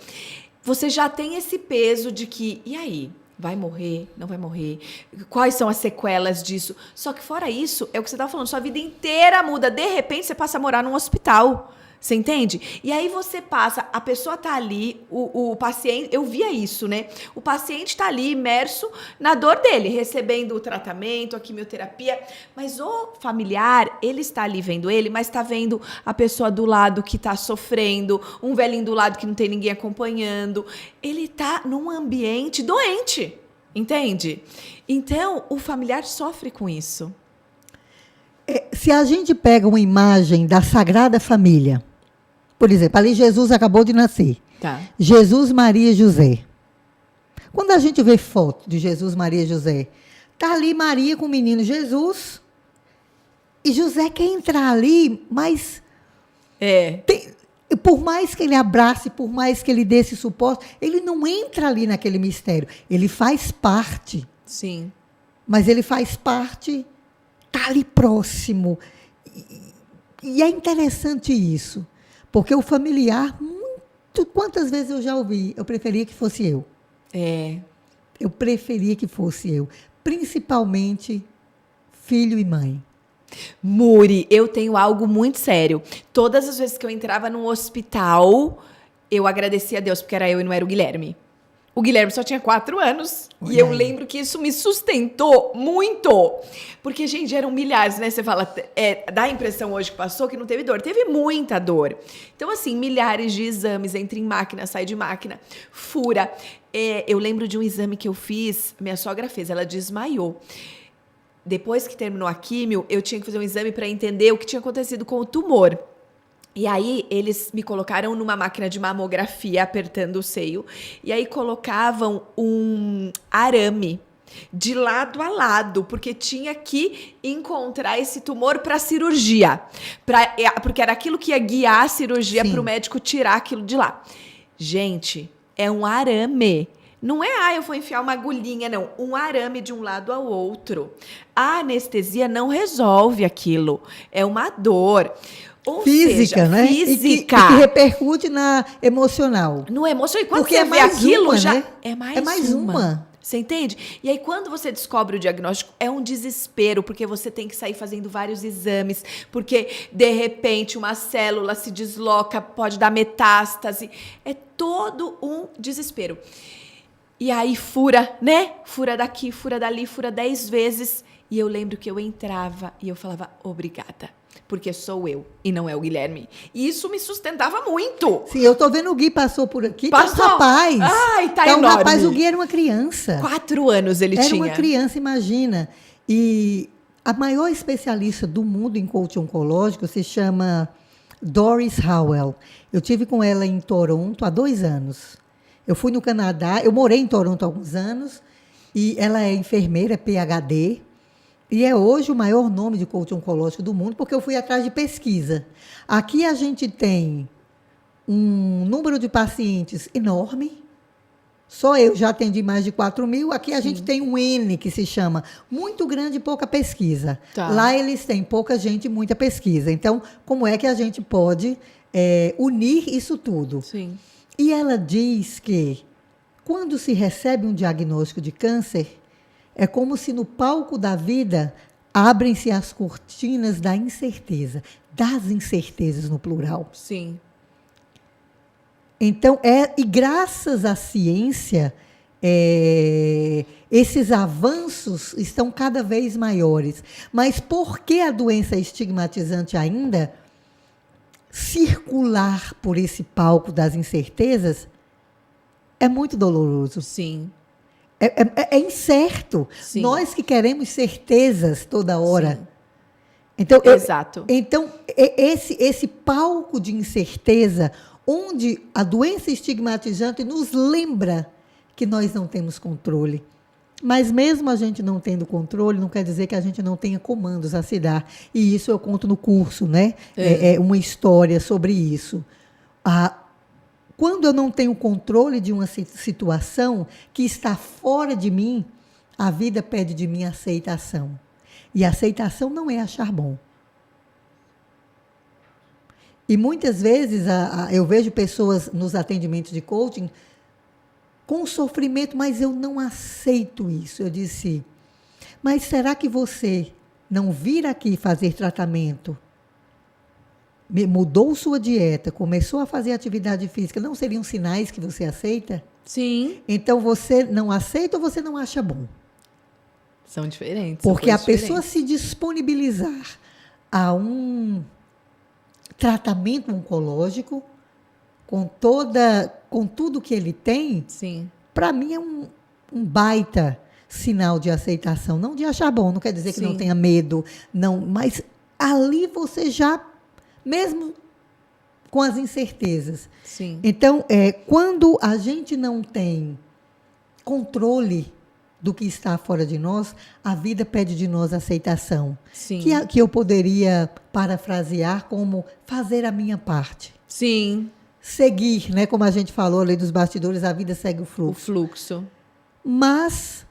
Speaker 1: Você já tem esse peso de que, e aí? Vai morrer? Não vai morrer? Quais são as sequelas disso? Só que fora isso, é o que você estava falando, sua vida inteira muda. De repente, você passa a morar num hospital. Você entende? E aí você passa, a pessoa tá ali, o paciente, eu via isso, né? O paciente tá ali imerso na dor dele, recebendo o tratamento, a quimioterapia, mas o familiar, ele está ali vendo ele, mas tá vendo a pessoa do lado que tá sofrendo, um velhinho do lado que não tem ninguém acompanhando. Ele tá num ambiente doente, entende? Então, o familiar sofre com isso.
Speaker 2: Se a gente pega uma imagem da Sagrada Família, por exemplo, ali Jesus acabou de nascer.
Speaker 1: Tá.
Speaker 2: Jesus, Maria e José. Quando a gente vê foto de Jesus, Maria e José, tá ali Maria com o menino Jesus e José quer entrar ali, mas por mais que ele abrace, por mais que ele dê esse suporte, ele não entra ali naquele mistério. Ele faz parte.
Speaker 1: Sim.
Speaker 2: Mas ele faz parte, tá ali próximo. E é interessante isso. Porque o familiar, quantas vezes eu já ouvi, eu preferia que fosse eu. Eu preferia que fosse eu. Principalmente filho e mãe.
Speaker 1: Muri, eu tenho algo muito sério. Todas as vezes que eu entrava num hospital, eu agradecia a Deus, porque era eu e não era o Guilherme. O Guilherme só tinha 4 anos.
Speaker 2: Olha
Speaker 1: e eu
Speaker 2: aí.
Speaker 1: lembro que isso me sustentou muito. Porque, gente, eram milhares, né? Você fala, dá a impressão hoje que passou que não teve dor. Teve muita dor. Então, assim, milhares de exames. Entra em máquina, sai de máquina, fura. Eu lembro de um exame que eu fiz, minha sogra fez, ela desmaiou. Depois que terminou a químio, eu tinha que fazer um exame para entender o que tinha acontecido com o tumor. E aí, eles me colocaram numa máquina de mamografia, apertando o seio. E aí, colocavam um arame de lado a lado, porque tinha que encontrar esse tumor para cirurgia. Porque era aquilo que ia guiar a cirurgia para o médico tirar aquilo de lá. Gente, é um arame. Não é, eu vou enfiar uma agulhinha, não. Um arame de um lado ao outro. A anestesia não resolve aquilo. É uma dor. Ou
Speaker 2: Física,
Speaker 1: seja,
Speaker 2: né?
Speaker 1: Física.
Speaker 2: E que repercute na emocional.
Speaker 1: No emocional. E quando
Speaker 2: Porque
Speaker 1: você
Speaker 2: é
Speaker 1: vê
Speaker 2: mais
Speaker 1: aquilo,
Speaker 2: uma,
Speaker 1: já
Speaker 2: né?
Speaker 1: é mais,
Speaker 2: É mais uma.
Speaker 1: Você entende? E aí, quando você descobre o diagnóstico, é um desespero, porque você tem que sair fazendo vários exames, porque, de repente, uma célula se desloca, pode dar metástase. É todo um desespero. E aí, fura, né? Fura daqui, fura dali, fura 10 vezes. E eu lembro que eu entrava e eu falava, obrigada. Porque sou eu e não é o Guilherme. E isso me sustentava muito.
Speaker 2: Sim, eu tô vendo o Gui passou por aqui.
Speaker 1: Passou?
Speaker 2: Tá um rapaz.
Speaker 1: Ai, tá
Speaker 2: um
Speaker 1: enorme.
Speaker 2: rapaz, o Gui era uma criança.
Speaker 1: 4 anos ele
Speaker 2: Era
Speaker 1: tinha.
Speaker 2: uma criança, imagina. E a maior especialista do mundo em coaching oncológico se chama Doris Howell. Eu tive com ela em Toronto há 2 anos. Eu fui no Canadá, eu morei em Toronto há alguns anos, e ela é enfermeira, PhD, e é hoje o maior nome de coaching oncológico do mundo, porque eu fui atrás de pesquisa. Aqui a gente tem um número de pacientes enorme. Só eu já atendi mais de 4.000. Aqui a gente tem um N, que se chama muito grande e pouca pesquisa.
Speaker 1: Tá.
Speaker 2: Lá eles têm pouca gente e muita pesquisa. Então, como é que a gente pode unir isso tudo?
Speaker 1: Sim.
Speaker 2: E ela diz que, quando se recebe um diagnóstico de câncer, é como se no palco da vida abrem-se as cortinas da incerteza, das incertezas no plural.
Speaker 1: Sim.
Speaker 2: Então, e graças à ciência, esses avanços estão cada vez maiores. Mas por que a doença é estigmatizante ainda? Circular por esse palco das incertezas é muito doloroso.
Speaker 1: Sim.
Speaker 2: É incerto.
Speaker 1: Sim.
Speaker 2: Nós que queremos certezas toda hora.
Speaker 1: Sim.
Speaker 2: Então,
Speaker 1: Exato.
Speaker 2: Esse palco de incerteza, onde a doença estigmatizante nos lembra que nós não temos controle. Mas mesmo a gente não tendo controle, não quer dizer que a gente não tenha comandos a se dar. E isso eu conto no curso, né? É uma história sobre isso. Quando eu não tenho controle de uma situação que está fora de mim, a vida pede de mim aceitação. E aceitação não é achar bom. E muitas vezes eu vejo pessoas nos atendimentos de coaching com sofrimento, mas eu não aceito isso. Eu disse, mas será que você não vir aqui fazer tratamento mudou sua dieta, começou a fazer atividade física, não seriam sinais que você aceita?
Speaker 1: Sim.
Speaker 2: Então você não aceita ou você não acha bom?
Speaker 1: São diferentes.
Speaker 2: Porque a
Speaker 1: são coisas
Speaker 2: pessoa
Speaker 1: diferentes.
Speaker 2: se disponibilizar a um tratamento oncológico com tudo que ele tem,
Speaker 1: Sim.
Speaker 2: para mim é um baita sinal de aceitação, não de achar bom, não quer dizer que
Speaker 1: Sim.
Speaker 2: não tenha medo, não, mas ali você já, mesmo com as incertezas.
Speaker 1: Sim.
Speaker 2: Então, quando a gente não tem controle do que está fora de nós, a vida pede de nós aceitação.
Speaker 1: Sim.
Speaker 2: Que eu poderia parafrasear como fazer a minha parte.
Speaker 1: Sim.
Speaker 2: Seguir, né? Como a gente falou ali dos bastidores, a vida segue o
Speaker 1: O
Speaker 2: fluxo.
Speaker 1: fluxo.
Speaker 2: Mas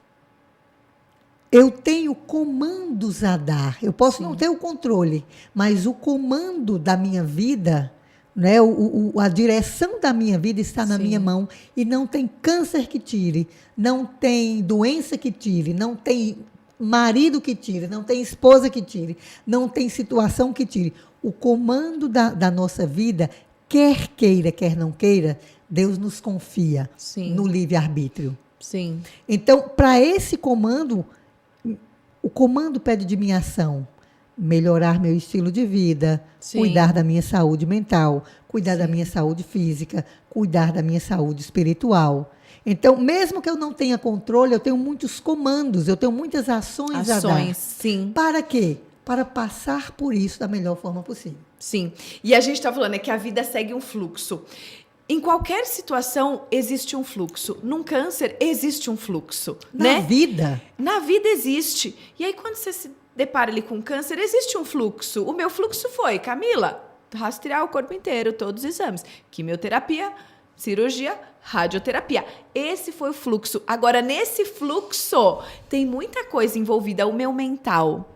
Speaker 2: eu tenho comandos a dar. Eu posso
Speaker 1: Sim.
Speaker 2: não ter o controle, mas o comando da minha vida, né, a direção da minha vida está na
Speaker 1: Sim.
Speaker 2: minha mão. E não tem câncer que tire, não tem doença que tire, não tem marido que tire, não tem esposa que tire, não tem situação que tire. O comando da nossa vida, quer queira, quer não queira, Deus nos confia
Speaker 1: Sim.
Speaker 2: no livre-arbítrio.
Speaker 1: Sim.
Speaker 2: Então, para esse comando, o comando pede de minha ação. Melhorar meu estilo de vida,
Speaker 1: Sim.
Speaker 2: cuidar da minha saúde mental, cuidar da
Speaker 1: Sim.
Speaker 2: minha saúde física, cuidar da minha saúde espiritual. Então, mesmo que eu não tenha controle, eu tenho muitos comandos, eu tenho muitas ações a dar.
Speaker 1: Ações. Sim.
Speaker 2: Para quê? Para passar por isso da melhor forma possível.
Speaker 1: Sim. E a gente tá falando que a vida segue um fluxo. Em qualquer situação existe um fluxo. Num câncer existe um fluxo,
Speaker 2: Na
Speaker 1: né?
Speaker 2: vida,
Speaker 1: Na vida existe. E aí quando você se depara ali com câncer, existe um fluxo. O meu fluxo foi, Camila, rastrear o corpo inteiro, todos os exames. Quimioterapia, cirurgia, radioterapia. Esse foi o fluxo. Agora, nesse fluxo, tem muita coisa envolvida. O meu mental.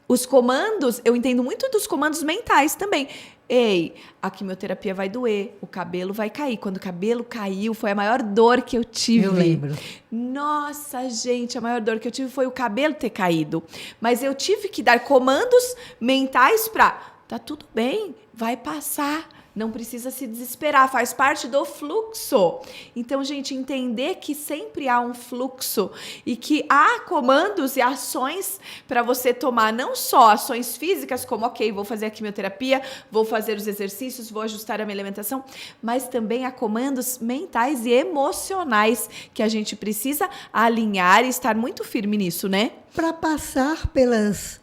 Speaker 1: Os comandos, eu entendo muito dos comandos mentais também. Ei, a quimioterapia vai doer, o cabelo vai cair. Quando o cabelo caiu, foi a maior dor que eu tive.
Speaker 2: eu lembro.
Speaker 1: Nossa, gente, a maior dor que eu tive foi o cabelo ter caído. Mas eu tive que dar comandos mentais para, tá tudo bem, vai passar. Não precisa se desesperar, faz parte do fluxo. Então, gente, entender que sempre há um fluxo e que há comandos e ações para você tomar, não só ações físicas, como, ok, vou fazer a quimioterapia, vou fazer os exercícios, vou ajustar a minha alimentação, mas também há comandos mentais e emocionais que a gente precisa alinhar e estar muito firme nisso, né?
Speaker 2: Para passar pelos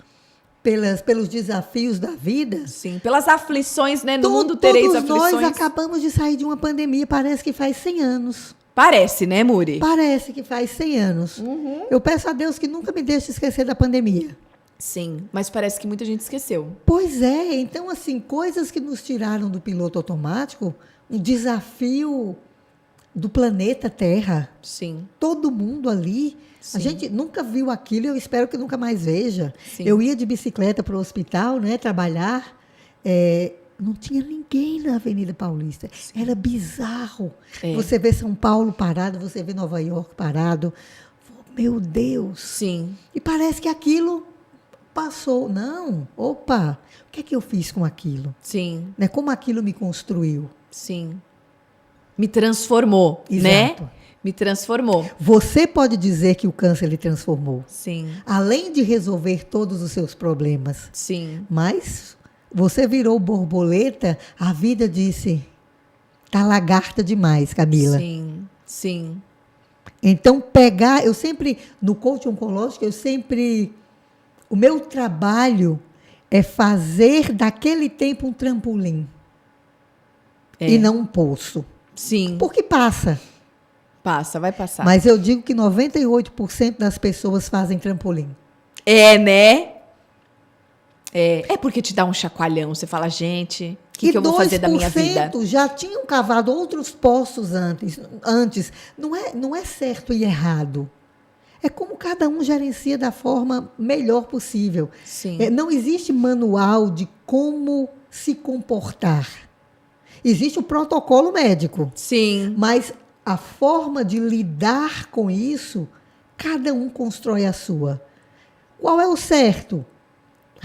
Speaker 2: desafios da vida.
Speaker 1: Sim, pelas aflições, né? No mundo tereis
Speaker 2: Todos
Speaker 1: aflições.
Speaker 2: nós acabamos de sair de uma pandemia, parece que faz 100 anos.
Speaker 1: Parece, né, Muri?
Speaker 2: Parece que faz 100 anos. Eu peço a Deus que nunca me deixe esquecer da pandemia.
Speaker 1: Sim, mas parece que muita gente esqueceu.
Speaker 2: Pois é, então assim, coisas que nos tiraram do piloto automático, um desafio do planeta Terra.
Speaker 1: Sim.
Speaker 2: Todo mundo ali.
Speaker 1: Sim.
Speaker 2: A gente nunca viu aquilo, eu espero que nunca mais veja.
Speaker 1: Sim.
Speaker 2: Eu ia de bicicleta para o hospital, né, trabalhar. Não tinha ninguém na Avenida Paulista.
Speaker 1: Sim.
Speaker 2: Era bizarro.
Speaker 1: É.
Speaker 2: Você vê São Paulo parado, você vê Nova York parado. Meu Deus.
Speaker 1: Sim.
Speaker 2: E parece que aquilo passou. Não, opa, o que é que eu fiz com aquilo?
Speaker 1: Sim.
Speaker 2: Né? Como aquilo me construiu?
Speaker 1: Sim. Me transformou,
Speaker 2: Exato.
Speaker 1: né? Me transformou.
Speaker 2: Você pode dizer que o câncer lhe transformou.
Speaker 1: Sim.
Speaker 2: Além de resolver todos os seus problemas.
Speaker 1: Sim.
Speaker 2: Mas você virou borboleta, a vida disse, tá lagarta demais, Camila.
Speaker 1: Sim. Sim.
Speaker 2: Então, eu sempre, no coaching oncológico, o meu trabalho é fazer daquele tempo um trampolim.
Speaker 1: É.
Speaker 2: E não um poço.
Speaker 1: Sim.
Speaker 2: Porque passa.
Speaker 1: Passa, vai passar.
Speaker 2: Mas eu digo que 98% das pessoas fazem trampolim.
Speaker 1: É, né? É porque te dá um chacoalhão. Você fala, gente, o que eu vou fazer da minha vida?
Speaker 2: 2% já tinham cavado outros poços antes. Não é certo e errado. É como cada um gerencia da forma melhor possível.
Speaker 1: Sim.
Speaker 2: Não existe manual de como se comportar. Existe o protocolo médico.
Speaker 1: Sim.
Speaker 2: Mas a forma de lidar com isso, cada um constrói a sua. Qual é o certo?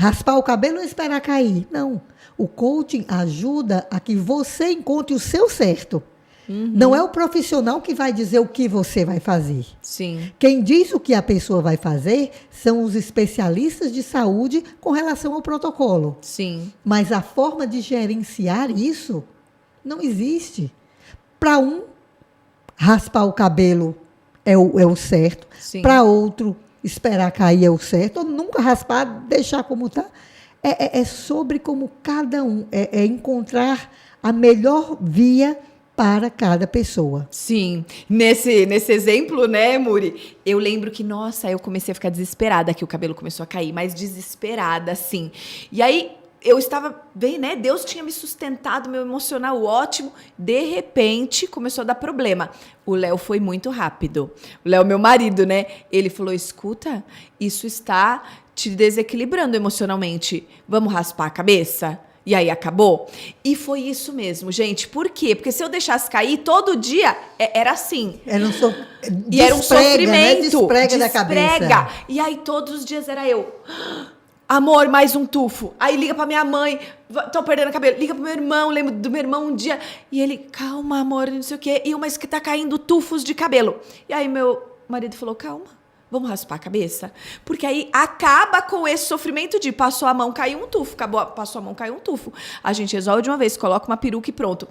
Speaker 2: Raspar o cabelo ou esperar cair? Não. O coaching ajuda a que você encontre o seu certo. Não é o profissional que vai dizer o que você vai fazer.
Speaker 1: Sim.
Speaker 2: Quem diz o que a pessoa vai fazer são os especialistas de saúde com relação ao protocolo.
Speaker 1: Sim.
Speaker 2: Mas a forma de gerenciar isso não existe. Para um, raspar o cabelo é o certo. Para outro, esperar cair é o certo. Ou nunca raspar, deixar como está. É sobre como cada um, é encontrar a melhor via para cada pessoa.
Speaker 1: Sim. Nesse exemplo, né, Muri? Eu lembro que, nossa, eu comecei a ficar desesperada, que o cabelo começou a cair, mas desesperada, assim. E aí, eu estava bem, né? Deus tinha me sustentado, meu emocional ótimo. De repente, começou a dar problema. O Léo foi muito rápido. O Léo, meu marido, né? Ele falou, escuta, isso está te desequilibrando emocionalmente. Vamos raspar a cabeça? E aí acabou? E foi isso mesmo, gente. Por quê? Porque se eu deixasse cair, todo dia era assim.
Speaker 2: Era um
Speaker 1: e era um sofrimento.
Speaker 2: Né? Desprega da cabeça.
Speaker 1: E aí todos os dias era eu. Amor, mais um tufo. Aí liga pra minha mãe, tô perdendo o cabelo. Liga pro meu irmão, lembro do meu irmão um dia. E ele, calma, amor, não sei o quê. E mas que tá caindo tufos de cabelo. E aí meu marido falou, calma. Vamos raspar a cabeça? Porque aí acaba com esse sofrimento de passou a mão, caiu um tufo. Passou a mão, caiu um tufo. A gente resolve de uma vez, coloca uma peruca e pronto.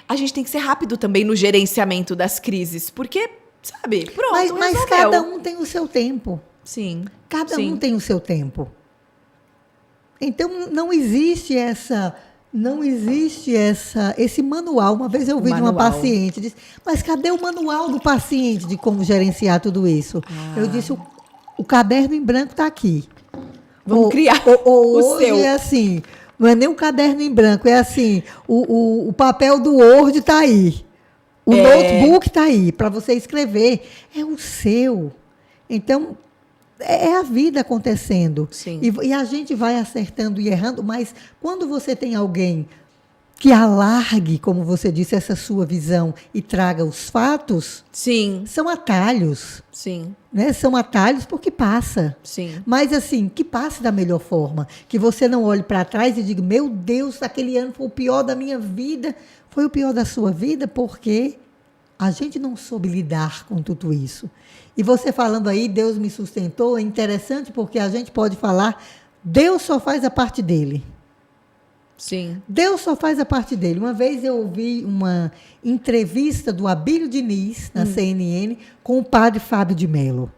Speaker 1: A gente tem que ser rápido também no gerenciamento das crises. Porque, sabe, pronto,
Speaker 2: mas cada um tem o seu tempo.
Speaker 1: Sim.
Speaker 2: Cada um tem o seu tempo. Então, não existe esse manual. Uma vez eu ouvi de uma paciente, disse, mas cadê o manual do paciente de como gerenciar tudo isso? Eu disse, o caderno em branco está aqui.
Speaker 1: Vamos criar
Speaker 2: o
Speaker 1: hoje seu.
Speaker 2: É assim, não é nem um caderno em branco, é assim, o papel do Word está aí. O notebook está aí, para você escrever. É o seu. Então, é a vida acontecendo.
Speaker 1: Sim.
Speaker 2: E a gente vai acertando e errando, mas quando você tem alguém que alargue, como você disse, essa sua visão e traga os fatos,
Speaker 1: sim,
Speaker 2: são atalhos.
Speaker 1: Sim.
Speaker 2: Né? São atalhos porque passa.
Speaker 1: Sim.
Speaker 2: Mas assim, que passe da melhor forma. Que você não olhe para trás e diga, meu Deus, aquele ano foi o pior da minha vida. Foi o pior da sua vida porque a gente não soube lidar com tudo isso. E você falando aí, Deus me sustentou, é interessante porque a gente pode falar, Deus só faz a parte dele.
Speaker 1: Sim.
Speaker 2: Deus só faz a parte dele. Uma vez eu ouvi uma entrevista do Abílio Diniz, na CNN, com o padre Fábio de Mello.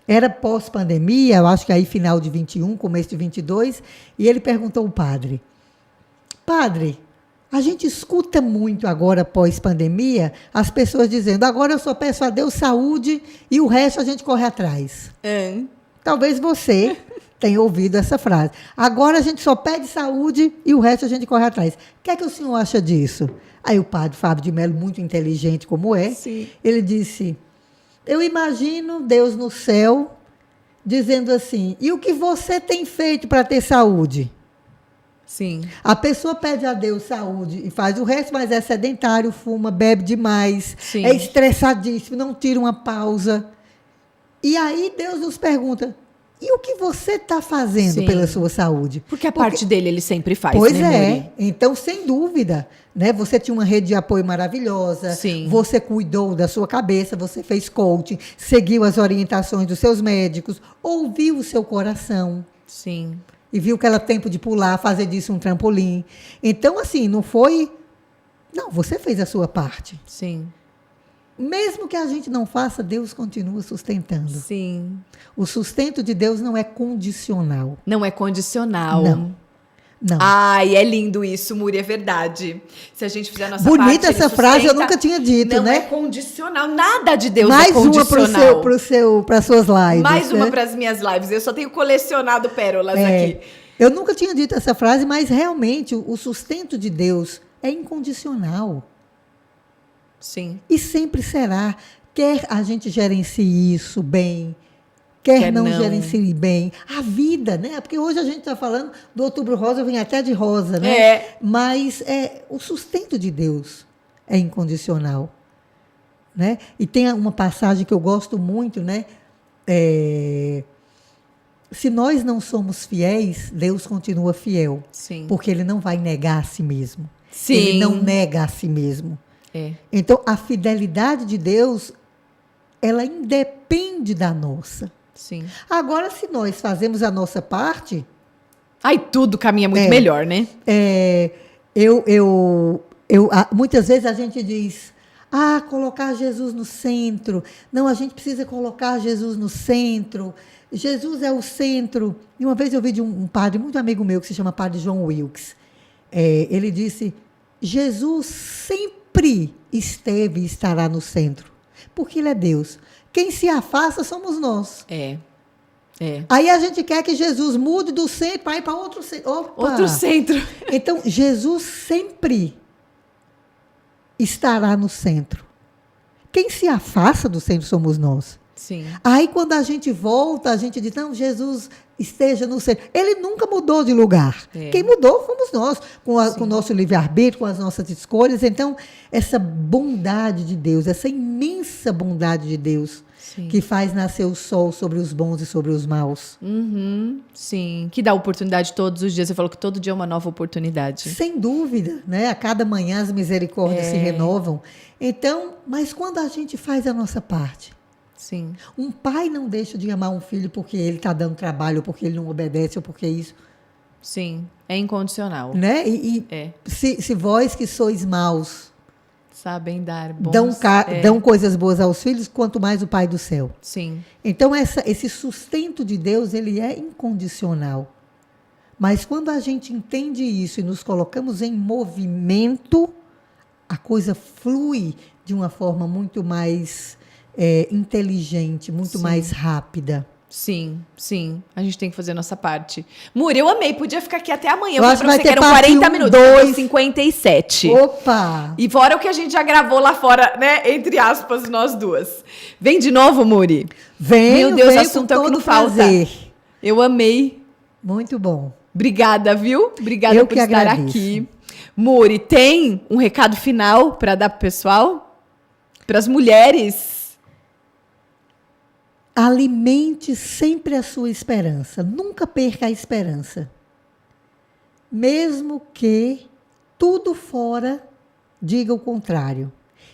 Speaker 2: Era pós-pandemia, eu acho que aí final de 21, começo de 22, e ele perguntou ao padre, a gente escuta muito agora, pós-pandemia, as pessoas dizendo, agora eu só peço a Deus saúde e o resto a gente corre atrás. Talvez você tenha ouvido essa frase. Agora a gente só pede saúde e o resto a gente corre atrás. O que é que o senhor acha disso? Aí o padre Fábio de Mello, muito inteligente como é,
Speaker 1: sim,
Speaker 2: ele disse, eu imagino Deus no céu dizendo assim, e o que você tem feito para ter saúde?
Speaker 1: Sim.
Speaker 2: A pessoa pede a Deus saúde e faz o resto, mas é sedentário, fuma, bebe demais,
Speaker 1: sim,
Speaker 2: é estressadíssimo, não tira uma pausa. E aí Deus nos pergunta, e o que você está fazendo
Speaker 1: sim,
Speaker 2: pela sua saúde?
Speaker 1: Porque a parte dele ele sempre faz,
Speaker 2: pois
Speaker 1: né,
Speaker 2: é,
Speaker 1: Muri?
Speaker 2: então sem dúvida, né? Você tinha uma rede de apoio maravilhosa,
Speaker 1: sim,
Speaker 2: você cuidou da sua cabeça, você fez coaching, seguiu as orientações dos seus médicos, ouviu o seu coração.
Speaker 1: Sim.
Speaker 2: E viu que ela tempo de pular, fazer disso um trampolim. Então, assim, não foi... Não, você fez a sua parte.
Speaker 1: Sim.
Speaker 2: Mesmo que a gente não faça, Deus continua sustentando.
Speaker 1: Sim.
Speaker 2: O sustento de Deus não é condicional.
Speaker 1: Não é condicional.
Speaker 2: Não. Não.
Speaker 1: Ai, é lindo isso, Muri, é verdade. Se a gente fizer a nossa parte...
Speaker 2: Bonita essa frase, eu nunca tinha dito,
Speaker 1: não
Speaker 2: né?
Speaker 1: Não é condicional, nada de Deus
Speaker 2: mais
Speaker 1: é condicional.
Speaker 2: Mais uma para suas lives.
Speaker 1: Mais uma
Speaker 2: né?
Speaker 1: para as minhas lives. Eu só tenho colecionado pérolas aqui.
Speaker 2: Eu nunca tinha dito essa frase, mas realmente o sustento de Deus é incondicional.
Speaker 1: Sim.
Speaker 2: E sempre será. Quer a gente gerencie isso bem, quer não gerencie bem. A vida, né? Porque hoje a gente está falando do Outubro Rosa, eu vim até de rosa, né? Mas o sustento de Deus é incondicional. Né? E tem uma passagem que eu gosto muito, né? se nós não somos fiéis, Deus continua fiel.
Speaker 1: Sim.
Speaker 2: Porque Ele não vai negar a si mesmo.
Speaker 1: Sim.
Speaker 2: Ele não nega a si mesmo. Então, a fidelidade de Deus, ela independe da nossa.
Speaker 1: Sim.
Speaker 2: Agora, se nós fazemos a nossa parte...
Speaker 1: Aí tudo caminha muito melhor, né?
Speaker 2: Muitas vezes a gente diz, colocar Jesus no centro. Não, a gente precisa colocar Jesus no centro. Jesus é o centro. E uma vez eu vi de um padre, muito amigo meu, que se chama Padre João Wilkes. Ele disse, Jesus sempre esteve e estará no centro, porque Ele é Deus. Quem se afasta somos nós. Aí a gente quer que Jesus mude do centro para ir para outro centro.
Speaker 1: Outro centro.
Speaker 2: Então, Jesus sempre estará no centro. Quem se afasta do centro somos nós.
Speaker 1: Sim.
Speaker 2: Aí, quando a gente volta, a gente diz, não, Jesus esteja no centro. Ele nunca mudou de lugar. Quem mudou fomos nós, com o nosso livre-arbítrio, com as nossas escolhas. Então, essa bondade de Deus, essa imensa bondade de Deus, que faz nascer o sol sobre os bons e sobre os maus.
Speaker 1: Sim, que dá oportunidade todos os dias. Você falou que todo dia é uma nova oportunidade.
Speaker 2: Sem dúvida, né? A cada manhã as misericórdias se renovam. Então, mas quando a gente faz a nossa parte,
Speaker 1: sim.
Speaker 2: Um pai não deixa de amar um filho porque ele está dando trabalho, ou porque ele não obedece, ou porque isso.
Speaker 1: Sim, é incondicional.
Speaker 2: Né? Se vós que sois maus
Speaker 1: sabem dar bons...
Speaker 2: Dão coisas boas aos filhos, quanto mais o Pai do céu.
Speaker 1: Sim.
Speaker 2: Então, esse sustento de Deus, ele é incondicional. Mas quando a gente entende isso e nos colocamos em movimento, a coisa flui de uma forma muito mais inteligente, muito mais rápida.
Speaker 1: Sim, sim. A gente tem que fazer a nossa parte. Muri, eu amei. Podia ficar aqui até amanhã.
Speaker 2: Eu acho que vai ter
Speaker 1: 40 minutos.
Speaker 2: 2.
Speaker 1: 57.
Speaker 2: Opa!
Speaker 1: E fora o que a gente já gravou lá fora, né? Entre aspas, nós duas. Vem de novo, Muri?
Speaker 2: Venho,
Speaker 1: meu Deus,
Speaker 2: venho
Speaker 1: assunto
Speaker 2: com
Speaker 1: é o que
Speaker 2: todo
Speaker 1: não falta.
Speaker 2: prazer.
Speaker 1: Eu amei.
Speaker 2: Muito bom.
Speaker 1: Obrigada, viu? Obrigada
Speaker 2: Eu
Speaker 1: por
Speaker 2: que
Speaker 1: estar
Speaker 2: agradeço.
Speaker 1: aqui. Muri, tem um recado final para dar pro pessoal? Para as mulheres?
Speaker 2: Alimente sempre a sua esperança. Nunca perca a esperança. Mesmo que tudo fora diga o contrário.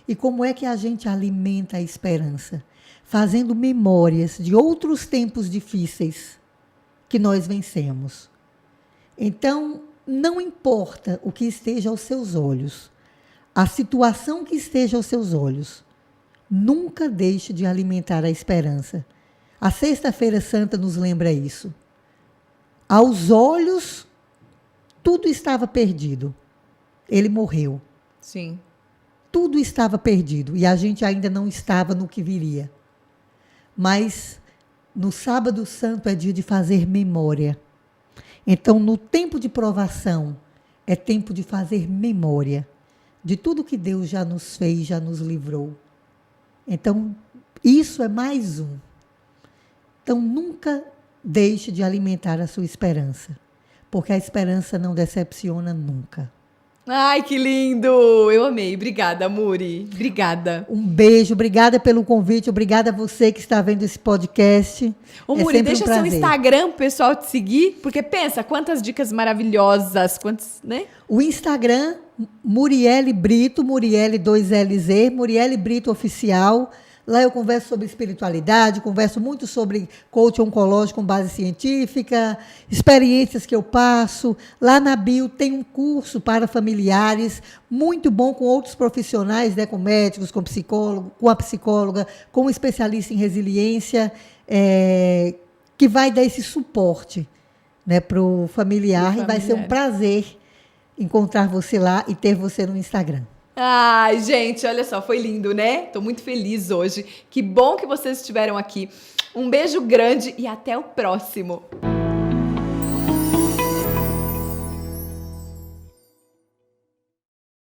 Speaker 2: E como é que a gente alimenta a esperança? Fazendo memórias de outros tempos difíceis que nós vencemos. Então, não importa o que esteja aos seus olhos, a situação que esteja aos seus olhos, nunca deixe de alimentar a esperança. A Sexta-feira Santa nos lembra isso. Aos olhos, tudo estava perdido. Ele morreu.
Speaker 1: Sim.
Speaker 2: Tudo estava perdido e a gente ainda não estava no que viria. Mas no Sábado Santo é dia de fazer memória. Então, no tempo de provação, é tempo de fazer memória de tudo que Deus já nos fez, já nos livrou. Então, isso é mais um. Então, nunca deixe de alimentar a sua esperança, porque a esperança não decepciona nunca.
Speaker 1: Ai, que lindo! Eu amei. Obrigada, Muri. Obrigada.
Speaker 2: Um beijo, obrigada pelo convite, obrigada a você que está vendo esse podcast.
Speaker 1: Ô, Muri, deixa seu Instagram pro pessoal te seguir, porque pensa, quantas dicas maravilhosas, quantos, né?
Speaker 2: O Instagram, Muriele Brito, Muriele 2LZ, Muriele Brito Oficial. Lá eu converso sobre espiritualidade, converso muito sobre coaching oncológico com base científica, experiências que eu passo. Lá na bio tem um curso para familiares, muito bom, com outros profissionais, né, com médicos, com psicólogo, com a psicóloga, com um especialista em resiliência, que vai dar esse suporte, né, para o familiar. E vai ser um prazer encontrar você lá e ter você no Instagram.
Speaker 1: Ai, gente, olha só, foi lindo, né? Tô muito feliz hoje. Que bom que vocês estiveram aqui. Um beijo grande e até o próximo.